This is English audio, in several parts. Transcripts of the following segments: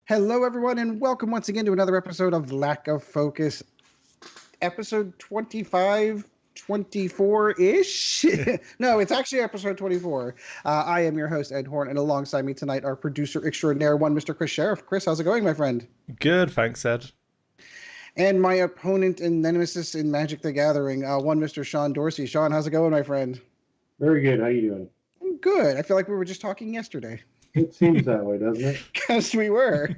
Hello, everyone, and welcome once again to another episode of Lack of Focus, episode 25, 24 ish. No, it's actually episode 24. I am your host, Ed Horne, and alongside me tonight, our producer extraordinaire, one Mr. Kris Sheriff. Kris, how's it going, my friend? Good, thanks, Ed. And my opponent and nemesis in Magic the Gathering, one Mr. Sean Dorcy. Sean, how's it going, my friend? Very good. How you doing? I'm good. I feel like we were just talking yesterday. It seems that way, doesn't it? Because we were.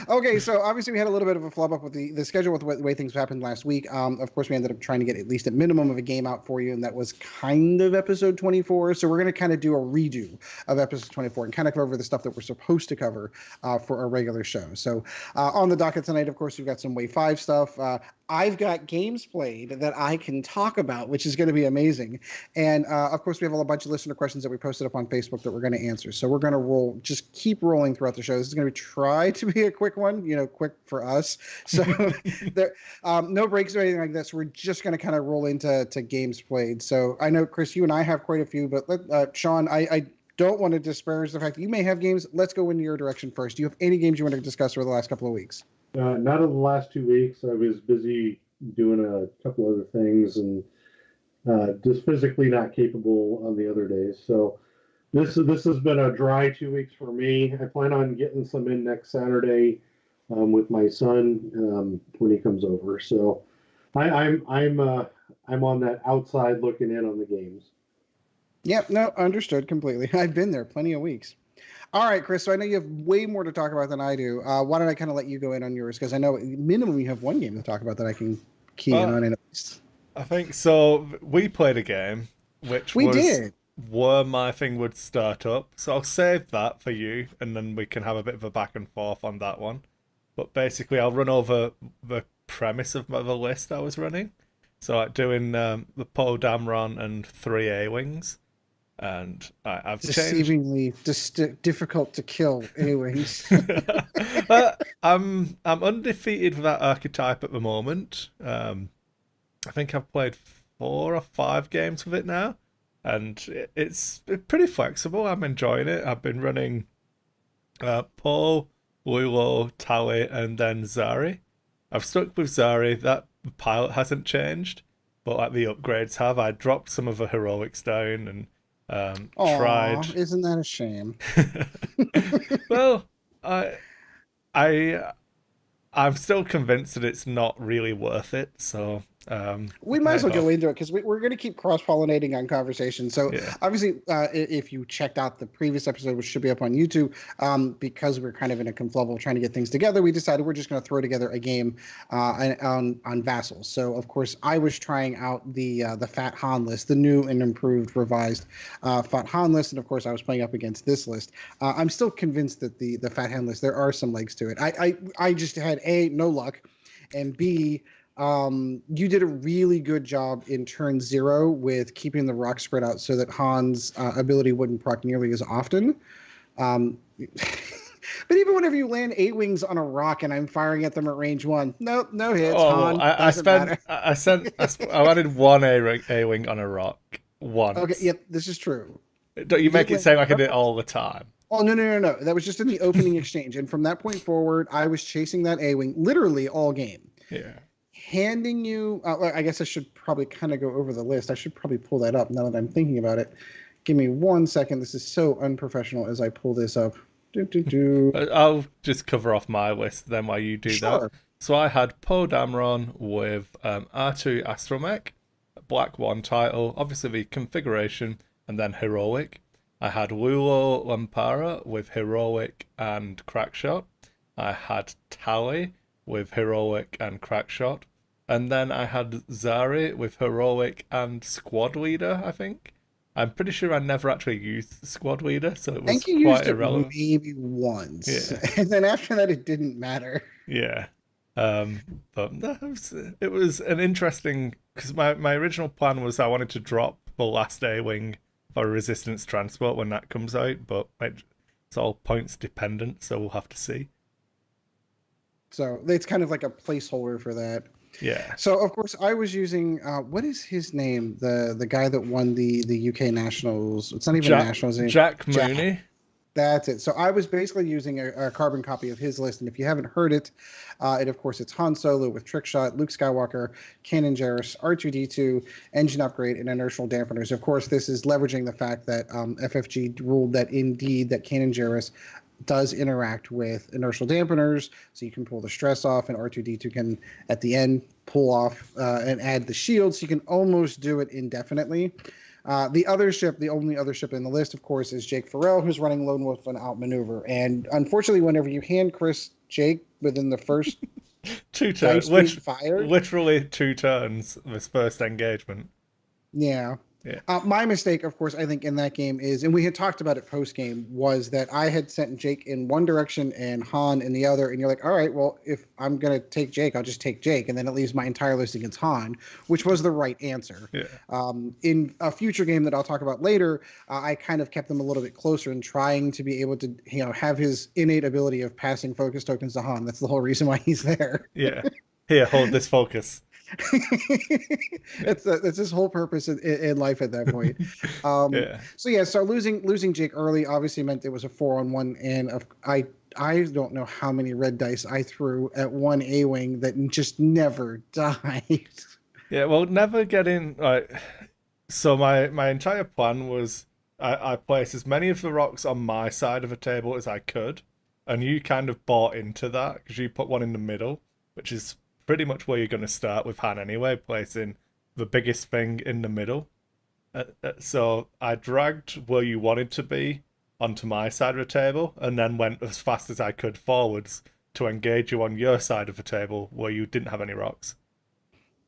Okay, so obviously we had a little bit of a flub up with the schedule with the way things happened last week. Of course, we ended up trying to get at least a minimum of a game out for you, and that was kind of episode 24. So we're going to kind of do a redo of episode 24 and kind of cover the stuff that we're supposed to cover for our regular show. So on the docket tonight, of course, we've got some Wave 5 stuff. I've got games played that I can talk about, which is going to be amazing. And of course, we have a bunch of listener questions that we posted up on Facebook that we're going to answer. So we're going to just keep rolling throughout the show. This is going to try to be a quick one, quick for us. So there, no breaks or anything like this. We're just going to kind of roll into games played. So I know, Kris, you and I have quite a few, but Sean, I don't want to disparage the fact that you may have games. Let's go in your direction first. Do you have any games you want to discuss over the last couple of weeks? Not in the last 2 weeks. I was busy doing a couple other things and just physically not capable on the other days. So this has been a dry 2 weeks for me. I plan on getting some in next Saturday with my son when he comes over. So I'm on that outside looking in on the games. Yep, no, understood completely. I've been there plenty of weeks. All right, Kris, so I know you have way more to talk about than I do. Why don't I kind of let you go in on yours? Because I know minimum you have one game to talk about that I can key in on at least. I think so. We played a game, which We was did. where my thing would start up. So I'll save that for you, and then we can have a bit of a back and forth on that one. But basically, I'll run over the premise of the list I was running. So like doing the Poe Dameron and 3 A-Wings. And I've changed. Deceivingly difficult to kill, anyways. I'm undefeated with that archetype at the moment. I think I've played 4 or 5 games with it now, and it's pretty flexible. I'm enjoying it. I've been running Poe, Lulo, Tally, and then Zari. I've stuck with Zari. That pilot hasn't changed, but like the upgrades have. I dropped some of the heroics down and tried. Isn't that a shame? Well, I I'm still convinced that it's not really worth it. So we might as well go into it because we're going to keep cross-pollinating on conversation. So yeah. obviously, if you checked out the previous episode, which should be up on YouTube, because we're kind of in a confluvel trying to get things together, we decided we're just going to throw together a game on Vassals. So of course, I was trying out the Fat Han list, the new and improved, revised Fat Han list, and of course, I was playing up against this list. I'm still convinced that the Fat Han list, there are some legs to it. I just had no luck, and B, you did a really good job in turn 0 with keeping the rock spread out so that Han's ability wouldn't proc nearly as often. But even whenever you land A-Wings on a rock and I'm firing at them at range 1, no hits. Oh, Han, I added one A-Wing on a rock once. Okay, yep, this is true. Don't you make it sound like I did it all the time? Oh, no. That was just in the opening exchange. And from that point forward, I was chasing that A-Wing literally all game. Yeah. Handing you, I guess I should probably kind of go over the list. I should probably pull that up now that I'm thinking about it. Give me 1 second. This is so unprofessional as I pull this up. I'll just cover off my list then while you do that. So I had Poe Dameron with R2 Astromech, Black 1 title, obviously the configuration, and then Heroic. I had Lulo Lampara with Heroic and Crackshot. I had Tally with Heroic and Crackshot. And then I had Zari with Heroic and Squad Leader, I think. I'm pretty sure I never actually used Squad Leader, so it was quite irrelevant. Maybe once. Yeah. And then after that, it didn't matter. Yeah. But it was an interesting... Because my original plan was I wanted to drop the last A-Wing for Resistance Transport when that comes out, but it's all points dependent, so we'll have to see. So it's kind of like a placeholder for that. Yeah. So of course I was using what is his name? The guy that won the UK Nationals. It's not even Nationals. Jack Mooney. That's it. So I was basically using a carbon copy of his list, and if you haven't heard it, of course it's Han Solo with trick shot, Luke Skywalker, Kanan Jarrus, R2D2, engine upgrade, and inertial dampeners. Of course, this is leveraging the fact that FFG ruled that indeed that Kanan Jarrus does interact with inertial dampeners, so you can pull the stress off, and R2D2 can at the end pull off and add the shield, so you can almost do it indefinitely. The other ship, the only other ship in the list, of course, is Jake Farrell, who's running Lone Wolf and Outmaneuver. And unfortunately, whenever you hand Kris Jake within the first 2 turns, literally 2 turns, this first engagement. Yeah. Yeah. My mistake, of course, I think in that game is, and we had talked about it post game, was that I had sent Jake in one direction and Han in the other. And you're like, all right, well, if I'm going to take Jake, I'll just take Jake. And then it leaves my entire list against Han, which was the right answer. Yeah. In a future game that I'll talk about later, I kind of kept them a little bit closer and trying to be able to, have his innate ability of passing focus tokens to Han. That's the whole reason why he's there. Yeah. Here, hold this focus. That's his whole purpose in life at that point. So losing Jake early obviously meant it was a 4-on-1, and I don't know how many red dice I threw at one A-wing that just never died. Yeah, well, never getting so my entire plan was I placed as many of the rocks on my side of a table as I could, and you kind of bought into that because you put one in the middle, which is pretty much where you're going to start with Han anyway, placing the biggest thing in the middle. So I dragged where you wanted to be onto my side of the table, and then went as fast as I could forwards to engage you on your side of the table where you didn't have any rocks.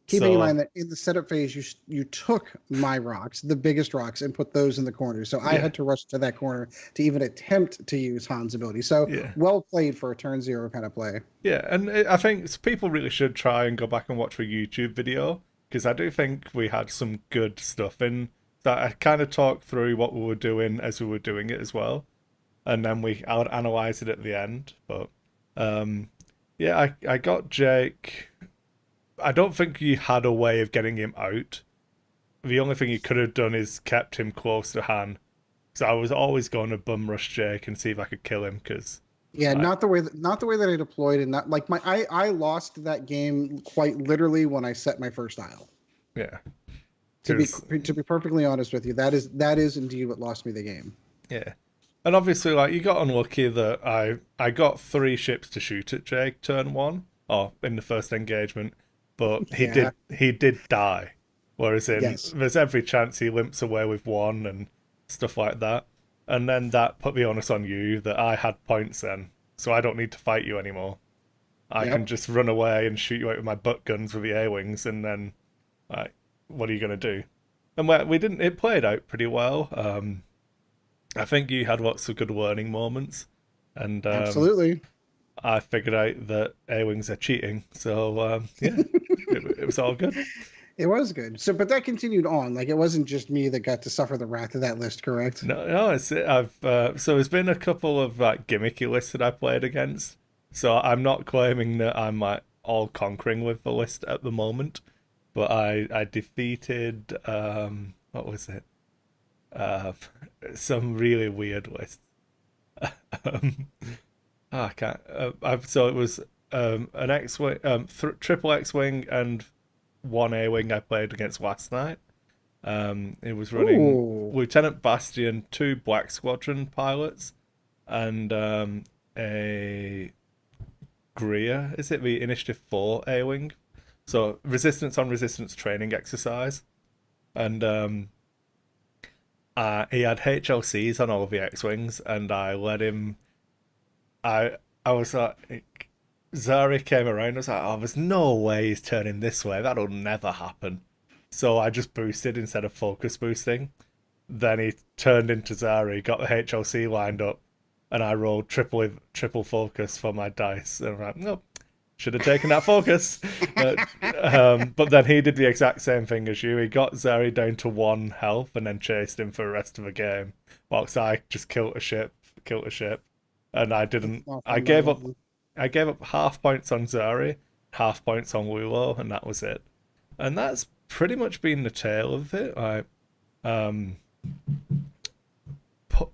Keeping in mind that in the setup phase, you took my rocks, the biggest rocks, and put those in the corner. So I had to rush to that corner to even attempt to use Han's ability. So well played for a turn 0 kind of play. Yeah, and I think people really should try and go back and watch a YouTube video, because I do think we had some good stuff in that. I kind of talked through what we were doing as we were doing it as well, and then I would analyze it at the end. But I got Jake. I don't think you had a way of getting him out. The only thing you could have done is kept him close to Han. So I was always going to bum rush Jake and see if I could kill him, because not the way that I deployed, and not like I lost that game quite literally when I set my first dial. Yeah. To be perfectly honest with you, that is indeed what lost me the game. Yeah. And obviously, you got unlucky that I got 3 ships to shoot at Jake turn 1, or in the first engagement. But he did die, whereas there's every chance he limps away with 1 and stuff like that. And then that put the onus on you that I had points then, so I don't need to fight you anymore. I can just run away and shoot you out with my butt guns with the A-wings, and then what are you going to do? And it played out pretty well. I think you had lots of good learning moments, and absolutely. I figured out that A-wings are cheating, so it was all good. It was good. So, but that continued on. It wasn't just me that got to suffer the wrath of that list, correct? No. So there's been a couple of gimmicky lists that I played against. So I'm not claiming that I'm all conquering with the list at the moment, but I defeated what was it? Some really weird lists. I can't. So it was an X-wing, triple X-wing, and 1 A-wing I played against last night. It was running Lieutenant Bastion, 2 Black Squadron pilots, and a Greer. Is it the Initiative 4 A-wing? So resistance on resistance training exercise, and he had HLCs on all of the X-wings, and I let him. I was like, Zari came around, I was like, oh, there's no way he's turning this way, that'll never happen. So I just boosted instead of focus boosting. Then he turned into Zari, got the HLC lined up, and I rolled triple focus for my dice. And I'm like, nope, should have taken that focus. But then he did the exact same thing as you. He got Zari down to 1 health and then chased him for the rest of the game. Whilst I just killed a ship. And I didn't. I gave up half points on Zari, half points on Wulo, and that was it. And that's pretty much been the tale of it.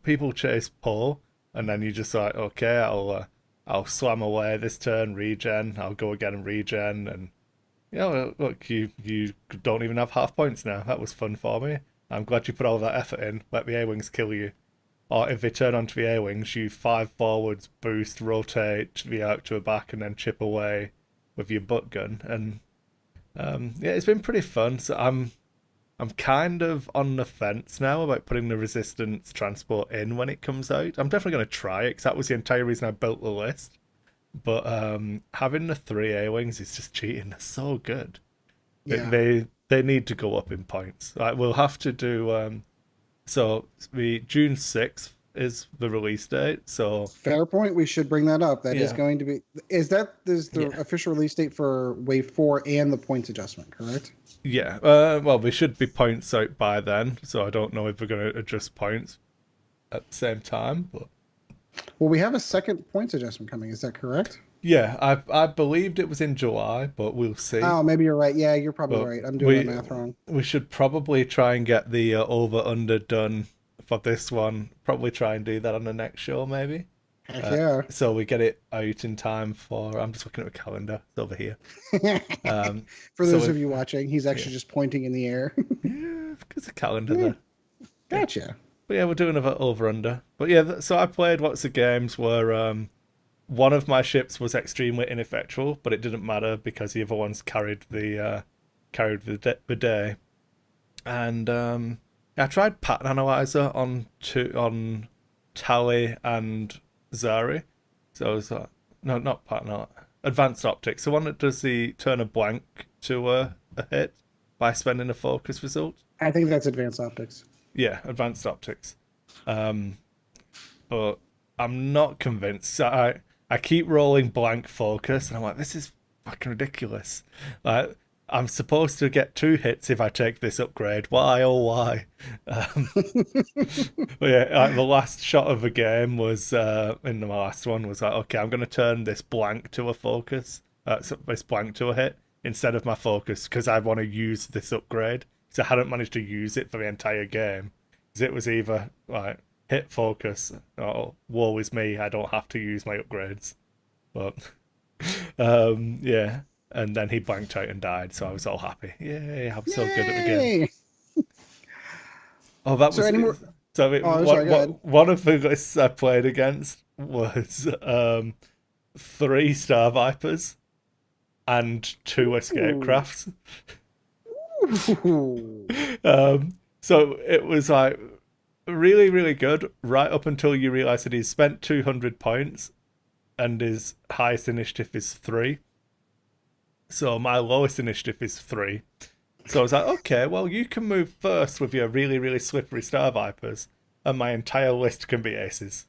People chase Poe, and then you just like, okay, I'll slam away this turn, regen, I'll go again and regen, and look, you don't even have half points now. That was fun for me. I'm glad you put all that effort in. Let the A-Wings kill you. Or if they turn onto the A-Wings, you 5 forwards, boost, rotate the out to a back, and then chip away with your butt gun. And it's been pretty fun. So I'm kind of on the fence now about putting the resistance transport in when it comes out. I'm definitely going to try it, because that was the entire reason I built the list. But having the 3 A-Wings is just cheating. They're so good. Yeah. They need to go up in points. Like, we'll have to do... So the June 6th is the release date. So fair point. We should bring that up. That is going to be. Is the official release date for Wave 4 and the points adjustment, correct? Yeah. Well, they should be points out by then. So I don't know if we're going to adjust points at the same time. But well, we have a second points adjustment coming. Is that correct? Yeah, I believed it was in July, but we'll see. Oh, maybe you're right. Yeah, you're probably right. I'm doing the math wrong. We should probably try and get the over-under done for this one. Probably try and do that on the next show, maybe. Heck yeah. So we get it out in time for... I'm just looking at the calendar. It's over here. For those of you watching, he's actually just pointing in the air. Yeah, because the calendar there. Gotcha. But yeah, we're doing another over-under. But yeah, so I played lots of games where... one of my ships was extremely ineffectual, but it didn't matter because the other ones carried the day. And I tried pattern analyzer on Tally and Zari. So it was no, not pattern advanced optics. The one that does the turn a blank to a hit by spending a focus result. I think that's advanced optics. Yeah, advanced optics. But I'm not convinced. I keep rolling blank focus, and I'm like, this is fucking ridiculous. Like, I'm supposed to get 2 hits if I take this upgrade. Why, oh why? But yeah, the last shot of the game was, in the last one, was like, okay, I'm going to turn this blank to a focus, this blank to a hit, instead of my focus, because I want to use this upgrade. So I hadn't managed to use it for the entire game. Because it was either, like, hit focus. Oh, woe is me, I don't have to use my upgrades. But, yeah. And then he blanked out and died, so I was all happy. Yay, I'm so good at the game. Oh, that was... one of the lists I played against was 3 Star Vipers and 2 Escape Crafts. So it was like... really, really good, right up until you realise that he's spent 200 points and his highest initiative is 3. So my lowest initiative is 3. So I was like, okay, well, you can move first with your really, really slippery Star Vipers, and my entire list can be aces.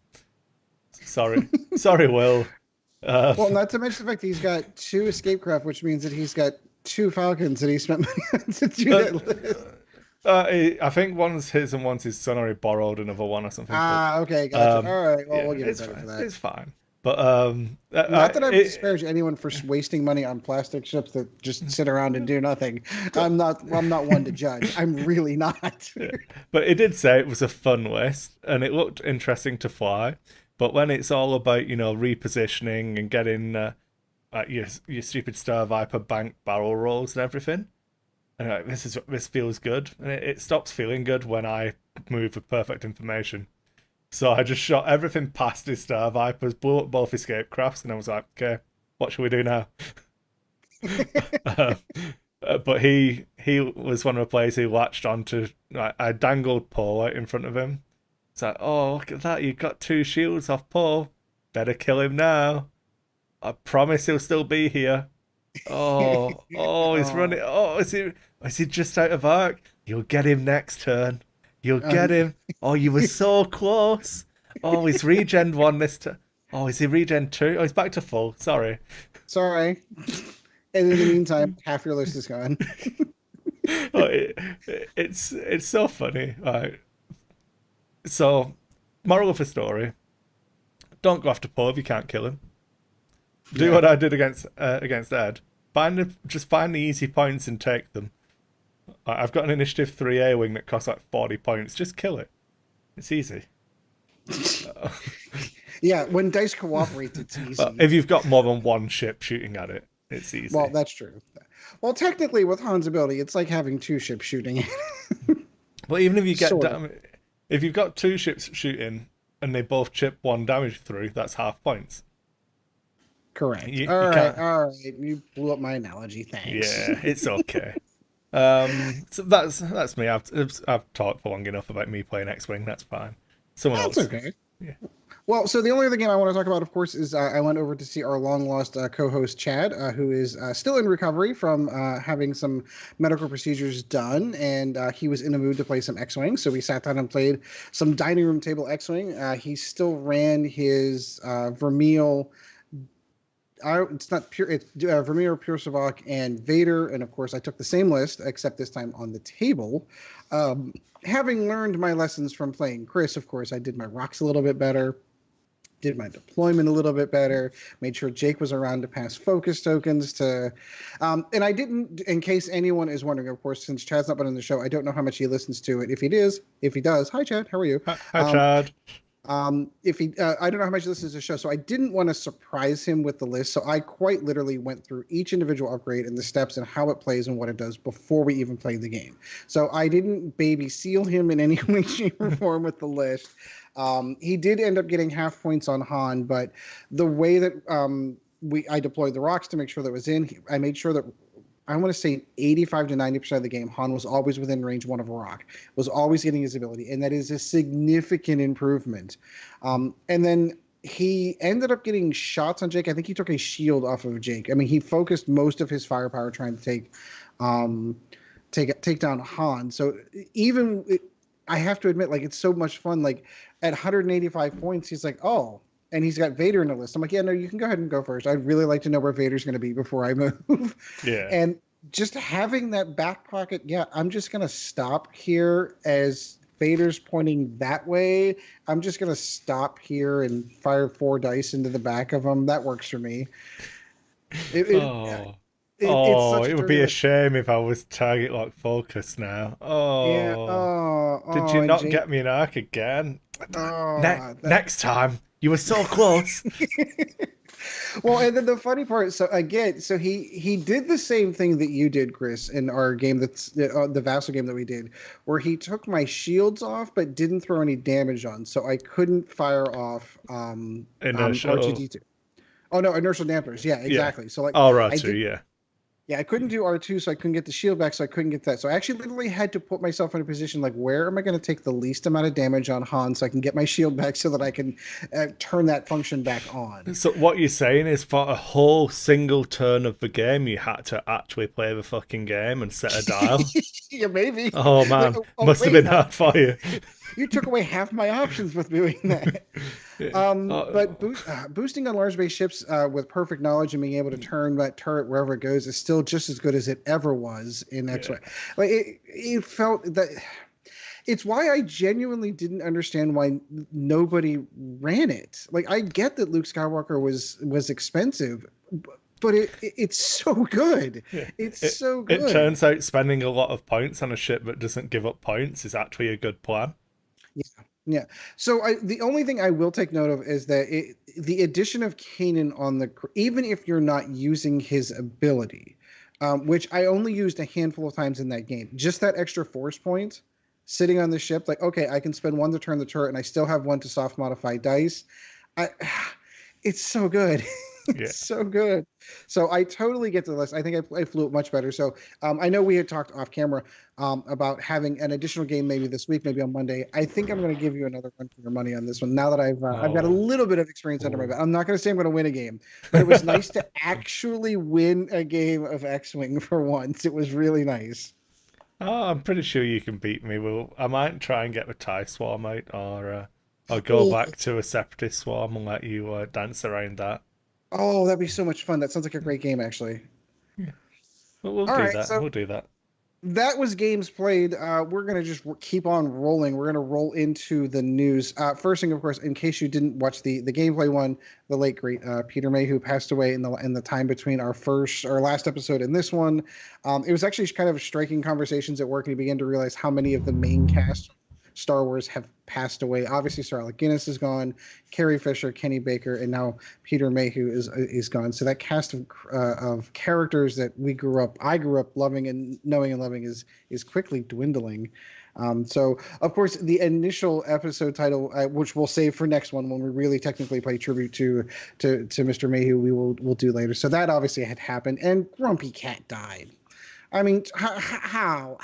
Sorry, Will. Well, not to mention the fact that he's got 2 Escape Craft, which means that he's got 2 Falcons that he spent money on to do that list. I think one's his and one's his son, or he borrowed another one or something. Okay, gotcha. All right, well, we'll give it credit for that. It's fine. But not that I disparage anyone for wasting money on plastic ships that just sit around and do nothing. I'm not one to judge. I'm really not. Yeah. But it did say it was a fun list, and it looked interesting to fly. But when it's all about, repositioning and getting your stupid Star Viper bank barrel rolls and everything, and like, this feels good, and it stops feeling good when I move with perfect information. So I just shot everything past his Star Vipers, blew up both escape crafts, and I was like, okay, what should we do now? But he was one of the players who latched onto... I dangled Poe out in front of him. It's like, oh, look at that, you got 2 shields off Poe. Better kill him now. I promise he'll still be here. Oh, he's running. Oh, is he just out of arc? You'll get him next turn. You'll get him. Oh, you were so close. Oh, he's regen 1 this turn. Oh, is he regen 2? Oh, he's back to full. Sorry. And in the meantime, half your list is gone. It's so funny. Right. So, moral of the story: don't go after Poe if you can't kill him. Do what I did against Ed. Just find the easy points and take them. I've got an initiative 3 A-wing that costs like 40 points. Just kill it. It's easy. Yeah, when dice cooperate, it's easy. Well, if you've got more than one ship shooting at it, it's easy. Well, that's true. Well, technically, with Han's ability, it's like having two ships shooting. But even if you get Sort of. if you've got two ships shooting and they both chip one damage through, that's half points. Correct. You all right. can't... You blew up my analogy. Thanks. Yeah, it's okay. So that's me. I've talked for long enough about me playing X-Wing. That's fine. Someone else. That's okay. Yeah. Well, so the only other game I want to talk about, of course, is I went over to see our long-lost co-host Chad, who is still in recovery from having some medical procedures done, and he was in the mood to play some X-Wing, so we sat down and played some dining room table X-Wing. He still ran his Vermeil. It's not pure. It's Vermeer, Pure Savak, and Vader, and of course I took the same list, except this time on the table. Having learned my lessons from playing Kris, of course, I did my rocks a little bit better, did my deployment a little bit better, made sure Jake was around to pass focus tokens to, and I didn't. In case anyone is wondering, of course, since Chad's not been on the show, I don't know how much he listens to it. If he does, hi Chad, how are you? Hi Chad. If he, I don't know how much this is a show, so I didn't want to surprise him with the list. So I quite literally went through each individual upgrade and the steps and how it plays and what it does before we even played the game. So I didn't baby seal him in any way, shape, or form with the list. He did end up getting half points on Han, but the way that I deployed the rocks to make sure that was in, I made sure that I want to say 85 to 90% of the game, Han was always within range one of a rock, was always getting his ability, and that is a significant improvement. And then he ended up getting shots on Jake. I think he took a shield off of Jake. I mean, he focused most of his firepower trying to take down Han. So I have to admit, like, it's so much fun. Like at 185 points, he's like, oh. And he's got Vader in the list. I'm like, yeah, no, you can go ahead and go first. I'd really like to know where Vader's going to be before I move. Yeah. And just having that back pocket, yeah, I'm just going to stop here as Vader's pointing that way. I'm just going to stop here and fire 4 dice into the back of him. That works for me. It would be a shame if I was target lock focused now. Did you not get me an arc again? Next time. You were so close. Well, and then the funny part, so he did the same thing that you did, Kris, in our game, that's the Vassal game that we did, where he took my shields off but didn't throw any damage on, so I couldn't fire off R2D2. Oh no, inertial dampers. Yeah, exactly. Yeah. So like R2, yeah. Yeah, I couldn't do R2, so I couldn't get the shield back, so I couldn't get that. So I actually literally had to put myself in a position like, where am I going to take the least amount of damage on Han so I can get my shield back so that I can turn that function back on. So what you're saying is for a whole single turn of the game, you had to actually play the fucking game and set a dial? Yeah, maybe. Oh, man. Must have been hard for you. You took away half my options with doing that. But boosting on large base ships with perfect knowledge and being able to turn that turret wherever it goes is still just as good as it ever was in X-Wing. Like it felt that. It's why I genuinely didn't understand why nobody ran it. Like I get that Luke Skywalker was expensive, but it's so good. Yeah. It's so good. It turns out spending a lot of points on a ship that doesn't give up points is actually a good plan. Yeah. So the only thing I will take note of is that the addition of Kanan on even if you're not using his ability, which I only used a handful of times in that game, just that extra force point sitting on the ship, like, okay, I can spend 1 to turn the turret and I still have 1 to soft modify dice. It's so good. It's so good. So I totally get the list. I think I flew it much better. So I know we had talked off camera about having an additional game maybe this week, maybe on Monday. I think I'm going to give you another run for your money on this one. Now that I've got a little bit of experience under my belt. I'm not going to say I'm going to win a game, but it was nice to actually win a game of X-Wing for once. It was really nice. Oh, I'm pretty sure you can beat me. Well, I might try and get the TIE Swarm out, or I'll go back to a Separatist Swarm and let you dance around that. Oh, that'd be so much fun. That sounds like a great game, actually. Yeah. Well, we'll do that. That was games played. We're going to just keep on rolling. We're going to roll into the news. First thing, of course, in case you didn't watch the gameplay one, the late, great Peter May, who passed away in the time between our last episode and this one. It was actually kind of striking conversations at work, and you began to realize how many of the main cast Star Wars have passed away. Obviously, Sir Alec Guinness is gone, Carrie Fisher, Kenny Baker, and now Peter Mayhew is gone. So that cast of characters that I grew up loving and knowing and loving is quickly dwindling. So, of course, the initial episode title, which we'll save for next one when we really technically pay tribute to Mr. Mayhew, we'll do later. So that obviously had happened, and Grumpy Cat died. I mean, how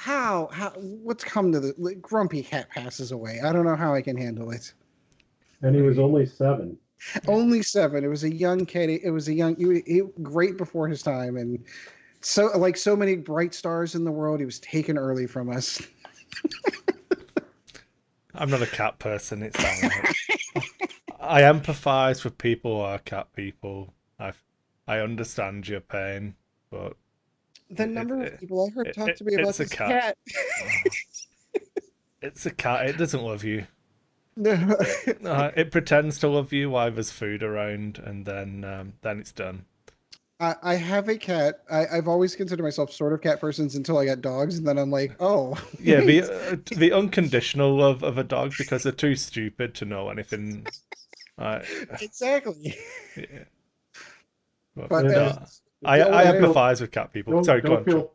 what's come to the Grumpy Cat passes away? I don't know how I can handle it. And he was only 7. Only 7. It was a young kid. It was a young, great before his time, and so like so many bright stars in the world, he was taken early from us. I'm not a cat person. It's that I empathise with people who are cat people. I understand your pain, but the number of people I heard talk to me about this cat. It's a cat. It doesn't love you. It pretends to love you while there's food around, and then it's done. I have a cat. I've always considered myself sort of cat persons until I got dogs, and then I'm like, oh. Yeah, the unconditional love of a dog because they're too stupid to know anything. Exactly. Yeah. But I empathize with cat people. Sorry, go on.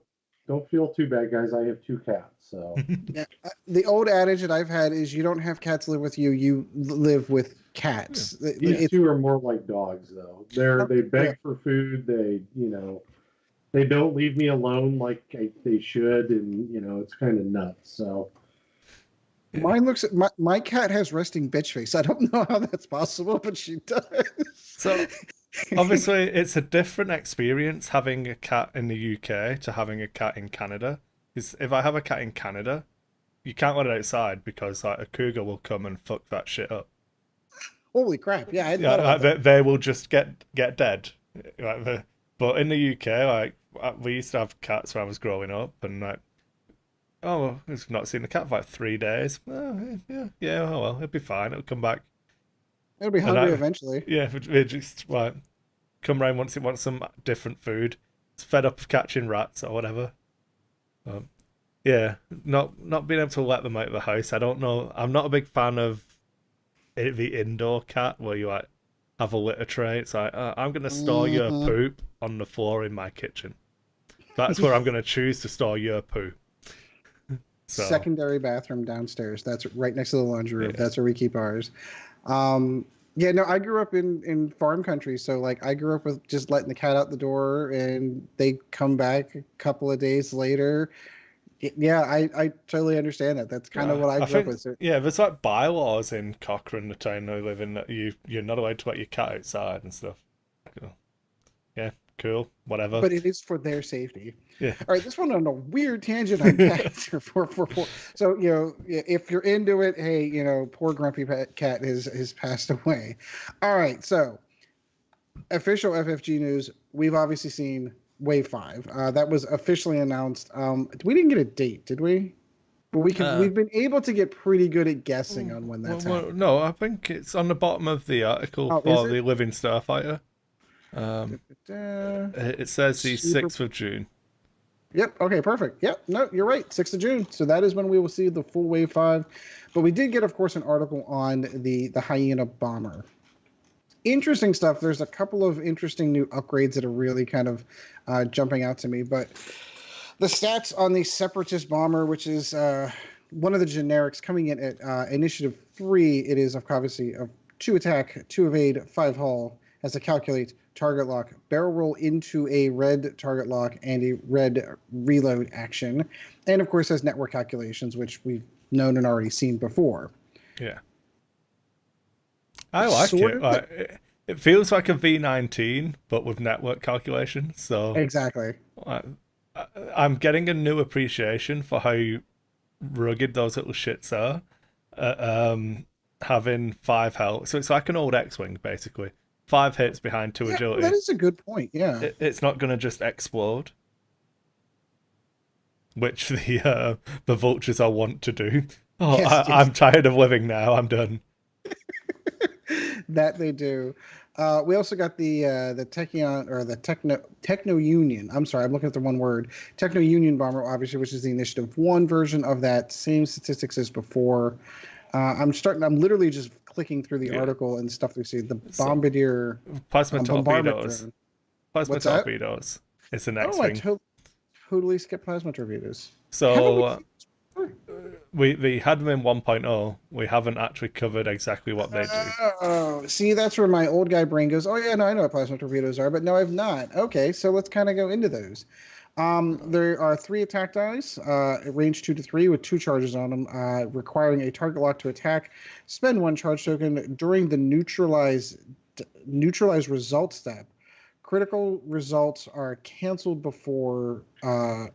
Don't feel too bad, guys. I have 2 cats, so. Yeah, the old adage that I've had is you don't have cats live with you, you live with cats. Yeah. These 2 are more like dogs, though. They beg for food. They don't leave me alone like they should, and it's kind of nuts. So. Mine looks at my cat has resting bitch face. I don't know how that's possible, but she does. So obviously it's a different experience having a cat in the UK to having a cat in Canada. Because if I have a cat in Canada, you can't let it outside because like a cougar will come and fuck that shit up. Holy crap! Yeah, I thought about that. They will just get dead. But in the UK, like we used to have cats when I was growing up, and like. Oh, well, I've not seen the cat for like 3 days. Oh, yeah, oh well, it'll be fine. It'll come back. It'll be hungry eventually. Yeah, it just like come round once it wants some different food. It's fed up of catching rats or whatever. Yeah, not being able to let them out of the house. I don't know. I'm not a big fan of the indoor cat where you like have a litter tray. It's like I'm gonna store your poop on the floor in my kitchen. That's where I'm gonna choose to store your poo. So. Secondary bathroom downstairs. That's right next to the laundry room. Yes. That's where we keep ours. Yeah, no, I grew up in farm country, so like I grew up with just letting the cat out the door and they come back a couple of days later. Yeah, I totally understand that. That's kind of what I grew up with. Yeah, there's like bylaws in Cochrane, the town I live in, that you're not allowed to let your cat outside and stuff. Yeah, cool, whatever. But it is for their safety. Yeah. All right, this one on a weird tangent on cats. So if you're into it, hey, poor grumpy cat has passed away. All right, so official FFG news. We've obviously seen Wave 5. That was officially announced. We didn't get a date, did we? But we've been able to get pretty good at guessing on when that's happening. No, I think it's on the bottom of the article for the Living Starfighter. It says the 6th of June. Yep. Okay, perfect. Yep. No, you're right. 6th of June. So that is when we will see the full Wave 5. But we did get, of course, an article on the Hyena Bomber. Interesting stuff. There's a couple of interesting new upgrades that are really kind of jumping out to me. But the stats on the Separatist Bomber, which is one of the generics coming in at Initiative 3, it is obviously of 2 attack, 2 evade, 5 hull, has to calculate target lock, barrel roll into a red target lock, and a red reload action. And, of course, has network calculations, which we've known and already seen before. Yeah. I like it. It feels like a V19, but with network calculations. So exactly. I'm getting a new appreciation for how rugged those little shits are. Having 5 health. So it's like an old X-Wing, basically. 5 hits behind 2 agility. That is a good point, yeah. It's not going to just explode. Which the vultures are wont to do. Yes. I'm tired of living now. I'm done. That they do. We also got the Techion or the Techno Union. I'm sorry, I'm looking at the one word. Techno Union bomber, obviously, which is the Initiative 1 version of that. Same statistics as before. I'm literally just clicking through the article and stuff we see. The Bombardier plasma bombardment torpedoes. drone. Plasma What's that? torpedoes. It's the next Oh, thing. I totally skipped plasma torpedoes. So we had them in 1.0. We haven't actually covered exactly what they do. Oh, see, that's where my old guy brain goes. Oh yeah, no, I know what plasma torpedoes are, but no, I've not. Okay, so let's kind of go into those. There are 3 attack dice, range 2 to 3, with 2 charges on them, requiring a target lock to attack. Spend 1 charge token during the neutralize result step. Critical results are canceled before are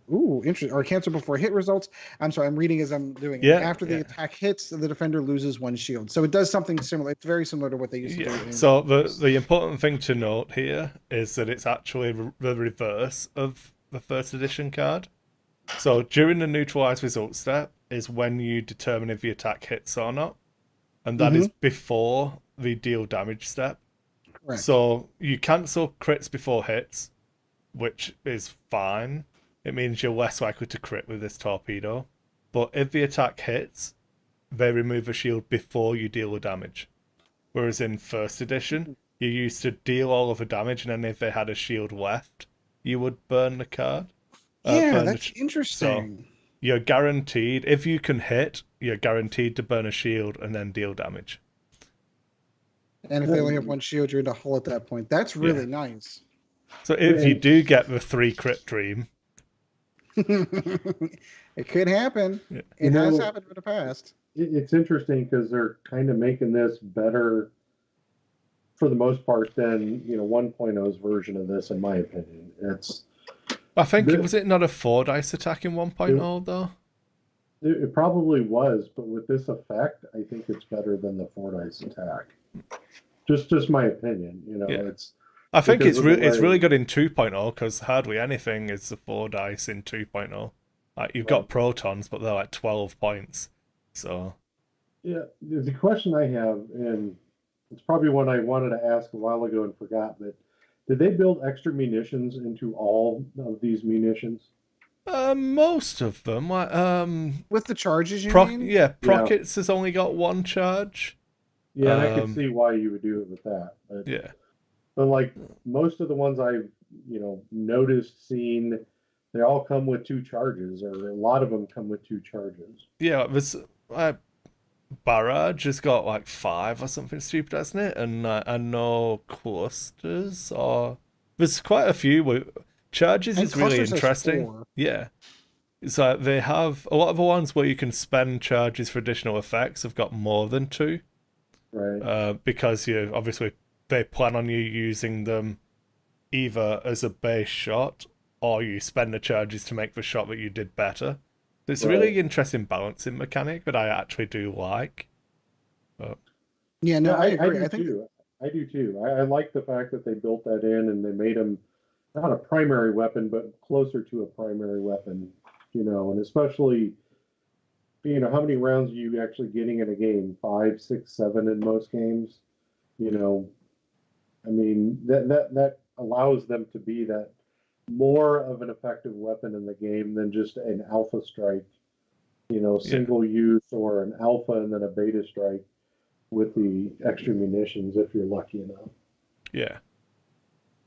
canceled before hit results. I'm sorry, I'm reading as I'm doing it. After the attack hits, the defender loses 1 shield. So it does something similar. It's very similar to what they used to do. So the important thing to note here is that it's actually the reverse of the first edition card. So during the neutralize result step is when you determine if the attack hits or not. And that is before the deal damage step. Correct. So you cancel crits before hits, which is fine. It means you're less likely to crit with this torpedo. But if the attack hits, they remove a shield before you deal the damage. Whereas in first edition, you used to deal all of the damage, and then if they had a shield left, you would burn the card. That's interesting. So you're guaranteed, if you can hit, you're guaranteed to burn a shield and then deal damage. And if they only have 1 shield, you're in a hull at that point. That's really nice. So if you do get the 3 crit dream, it could happen. Yeah. It has happened in the past. It's interesting because they're kind of making this better for the most part than 1.0's version of this, in my opinion. I think was it not a 4 dice attack in 1.0 though? It probably was, but with this effect, I think it's better than the 4 dice attack. Just my opinion, I think it's really good in 2.0 because hardly anything is the 4 dice in 2.0. Like you've got protons, but they're like 12 points. So yeah, the question I have, and it's probably one I wanted to ask a while ago and forgot, but did they build extra munitions into all of these munitions? Most of them, like with the charges, you mean? Yeah, Prockets has only got 1 charge. Yeah, and I can see why you would do it with that. But like most of the ones I've noticed, seen, they all come with 2 charges, or a lot of them come with 2 charges. Yeah, this Barrage has got like 5 or something stupid, hasn't it? And I know clusters, or there's quite a few. Charges is really interesting. Yeah. It's like they have a lot of the ones where you can spend charges for additional effects have got more than 2. Right. Because they plan on you using them either as a base shot or you spend the charges to make the shot that you did better. It's a really interesting balancing mechanic that I actually do like. But... Yeah, no, I agree. I do too. I like the fact that they built that in and they made them not a primary weapon, but closer to a primary weapon, and especially, how many rounds are you actually getting in a game? 5, 6, 7 in most games. I mean, that allows them to be that more of an effective weapon in the game than just an alpha strike, single use, or an alpha and then a beta strike with the extra munitions if you're lucky enough. Yeah.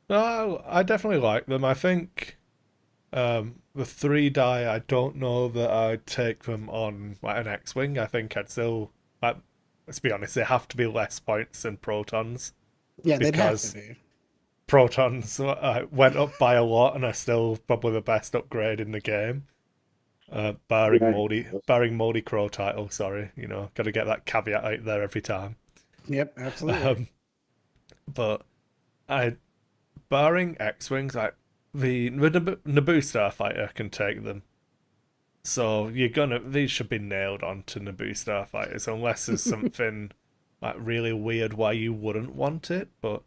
No, I definitely like them. I think the 3 die, I don't know that I'd take them on like an X-Wing. I think I'd still, let's be honest, they have to be less points than protons. Yeah, they'd have to be. Protons went up by a lot and are still probably the best upgrade in the game. Barring Moldy Crow title, sorry. Got to get that caveat out there every time. Yep, absolutely. But barring X-Wings, the Naboo Starfighter can take them. So these should be nailed onto Naboo Starfighters unless there's something like really weird why you wouldn't want it. But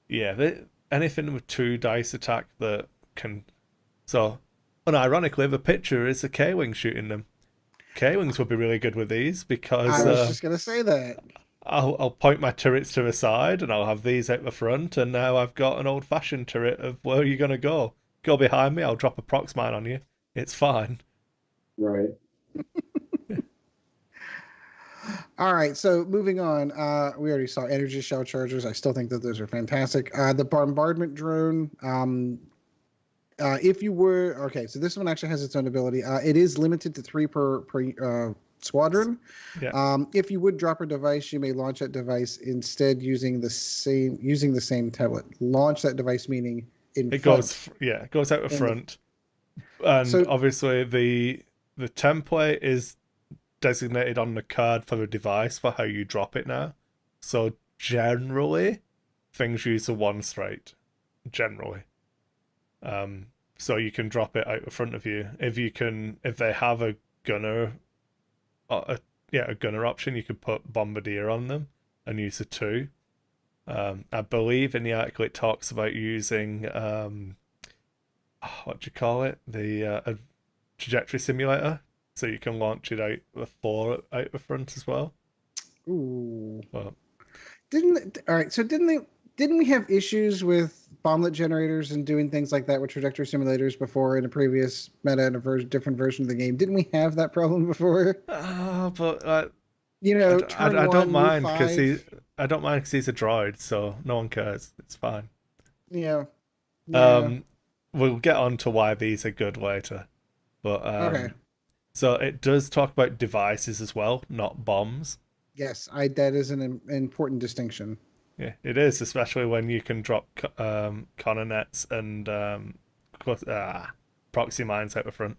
yeah, anything with 2 dice attack that can. So, unironically, the picture is a K-Wing shooting them. K-Wings would be really good with these because I was just gonna say that. I'll point my turrets to the side, and I'll have these out the front, and now I've got an old-fashioned turret of where are you going to go? Go behind me, I'll drop a prox mine on you. It's fine. Right. All right, so moving on. We already saw energy shell chargers. I still think that those are fantastic. The bombardment drone. If you were okay, so this one actually has its own ability. It is limited to 3 per squadron. Yeah. If you would drop a device, you may launch that device instead using the same tablet. Launch that device meaning it goes out the front, and so, obviously the template is designated on the card for the device for how you drop it now. So generally, things use a 1 straight. Generally. So you can drop it out the front of you. If they have a gunner, a gunner option, you could put bombardier on them and use a 2. I believe in the article it talks about using what do you call it? The trajectory simulator, so you can launch it out with 4 out the front as well. Ooh. But, didn't we have issues with bomblet generators and doing things like that with trajectory simulators before in a previous meta and a different version of the game? Didn't we have that problem before? But I don't mind because he's a droid, so no one cares. It's fine. Yeah. We'll get on to why these are good later, but okay. So it does talk about devices as well, not bombs. Yes, that is an important distinction. Yeah, it is, especially when you can drop Connor nets and proxy mines out the front.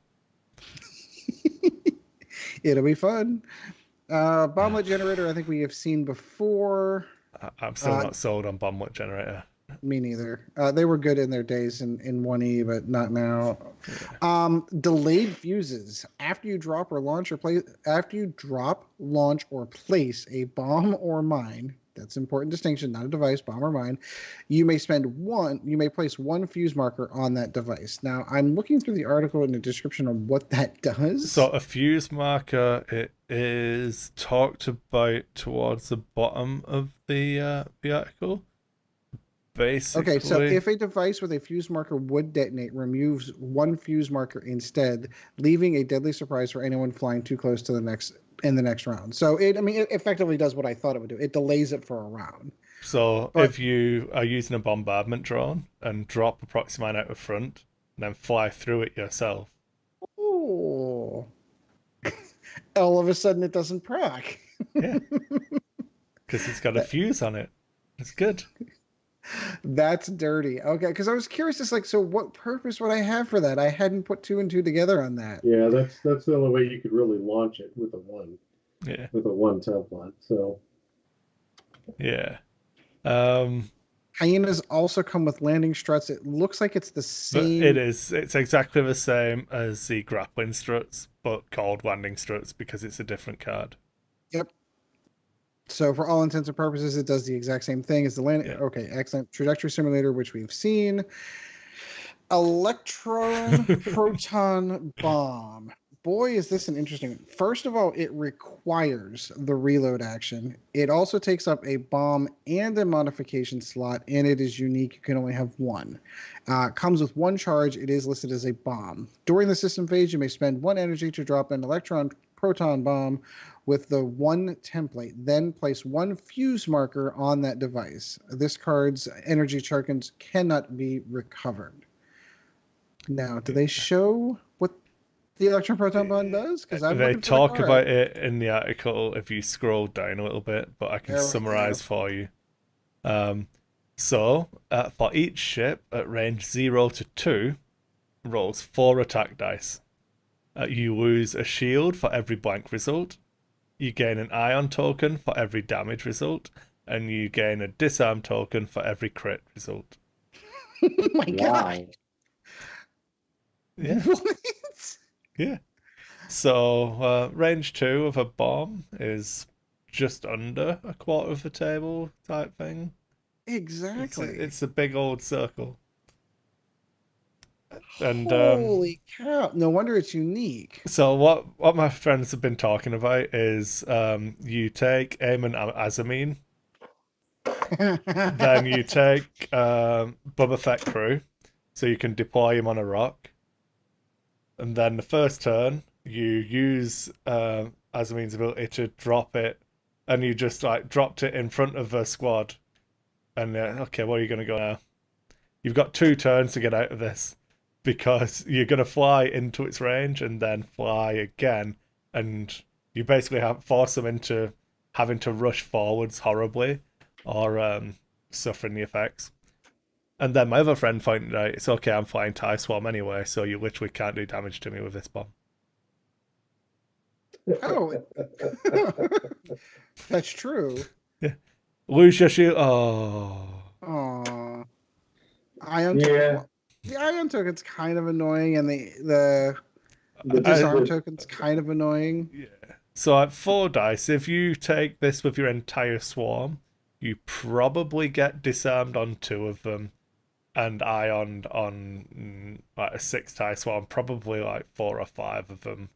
It'll be fun. Bomblet generator, I think we have seen before. I'm still not sold on bomblet generator. Me neither. They were good in their days in 1E, but not now. Yeah. Delayed fuses. After you drop, launch, or place a bomb or mine. That's an important distinction, not a device, bomb or mine. You may place 1 fuse marker on that device. Now, I'm looking through the article in the description of what that does. So a fuse marker, it is talked about towards the bottom of the article. Basically. Okay, so if a device with a fuse marker would detonate, removes 1 fuse marker instead, leaving a deadly surprise for anyone flying too close to the next round. So it effectively does what I thought it would do. It delays it for a round. So if you are using a bombardment drone and drop a proxy mine out the front, and then fly through it yourself. Oh. All of a sudden it doesn't proc. Yeah. Because it's got a fuse on it. It's good. That's dirty. Okay, because I was curious, so what purpose would I have for that? I hadn't put 2 and 2 together on that. Yeah, that's the only way you could really launch it with a 1. Yeah. With a 1 template. So. Yeah. Hyenas also come with landing struts. It looks like it's the same. But it is. It's exactly the same as the grappling struts, but called landing struts because it's a different card. Yep. So for all intents and purposes, it does the exact same thing as the landing. Yeah. Okay, excellent. Trajectory simulator, which we've seen. Electron proton bomb. Boy, is this an interesting one. First of all, it requires the reload action. It also takes up a bomb and a modification slot, and it is unique. You can only have 1. Comes with 1 charge. It is listed as a bomb. During the system phase, you may spend 1 energy to drop an electron proton bomb with the 1 template. Then place 1 fuse marker on that device. This card's energy tokens cannot be recovered. Now, do they show what the electron proton bomb does? Because they talk about it in the article if you scroll down a little bit, but I can summarize for you. So for each ship at range 0 to 2, rolls 4 attack dice. You lose a shield for every blank result. You gain an ion token for every damage result, and you gain a disarm token for every crit result. Oh my god! Yeah. What? Yeah. So range 2 of a bomb is just under a quarter of the table type thing. Exactly. It's a big old circle. And Holy cow! No wonder it's unique. so what my friends have been talking about is you take Eamon Azamine, then you take Boba Fett crew, so you can deploy him on a rock, and then the first turn you use Azamine's ability to drop it, and you just like dropped it in front of a squad, and okay, where are you going to go now? You've got 2 turns to get out of this, because you're going to fly into its range and then fly again, and you basically force them into having to rush forwards horribly or suffering the effects. And then my other friend pointed out, it's okay, I'm flying TIE Swarm anyway, so you literally can't do damage to me with this bomb. Oh, that's true. Yeah. Lose your shield. Oh. Ion token. The ion token's kind of annoying, and the disarm token's kind of annoying. Yeah. So at 4 dice, if you take this with your entire swarm, you probably get disarmed on 2 of them, and ioned on like a 6 TIE swarm, probably like 4 or 5 of them.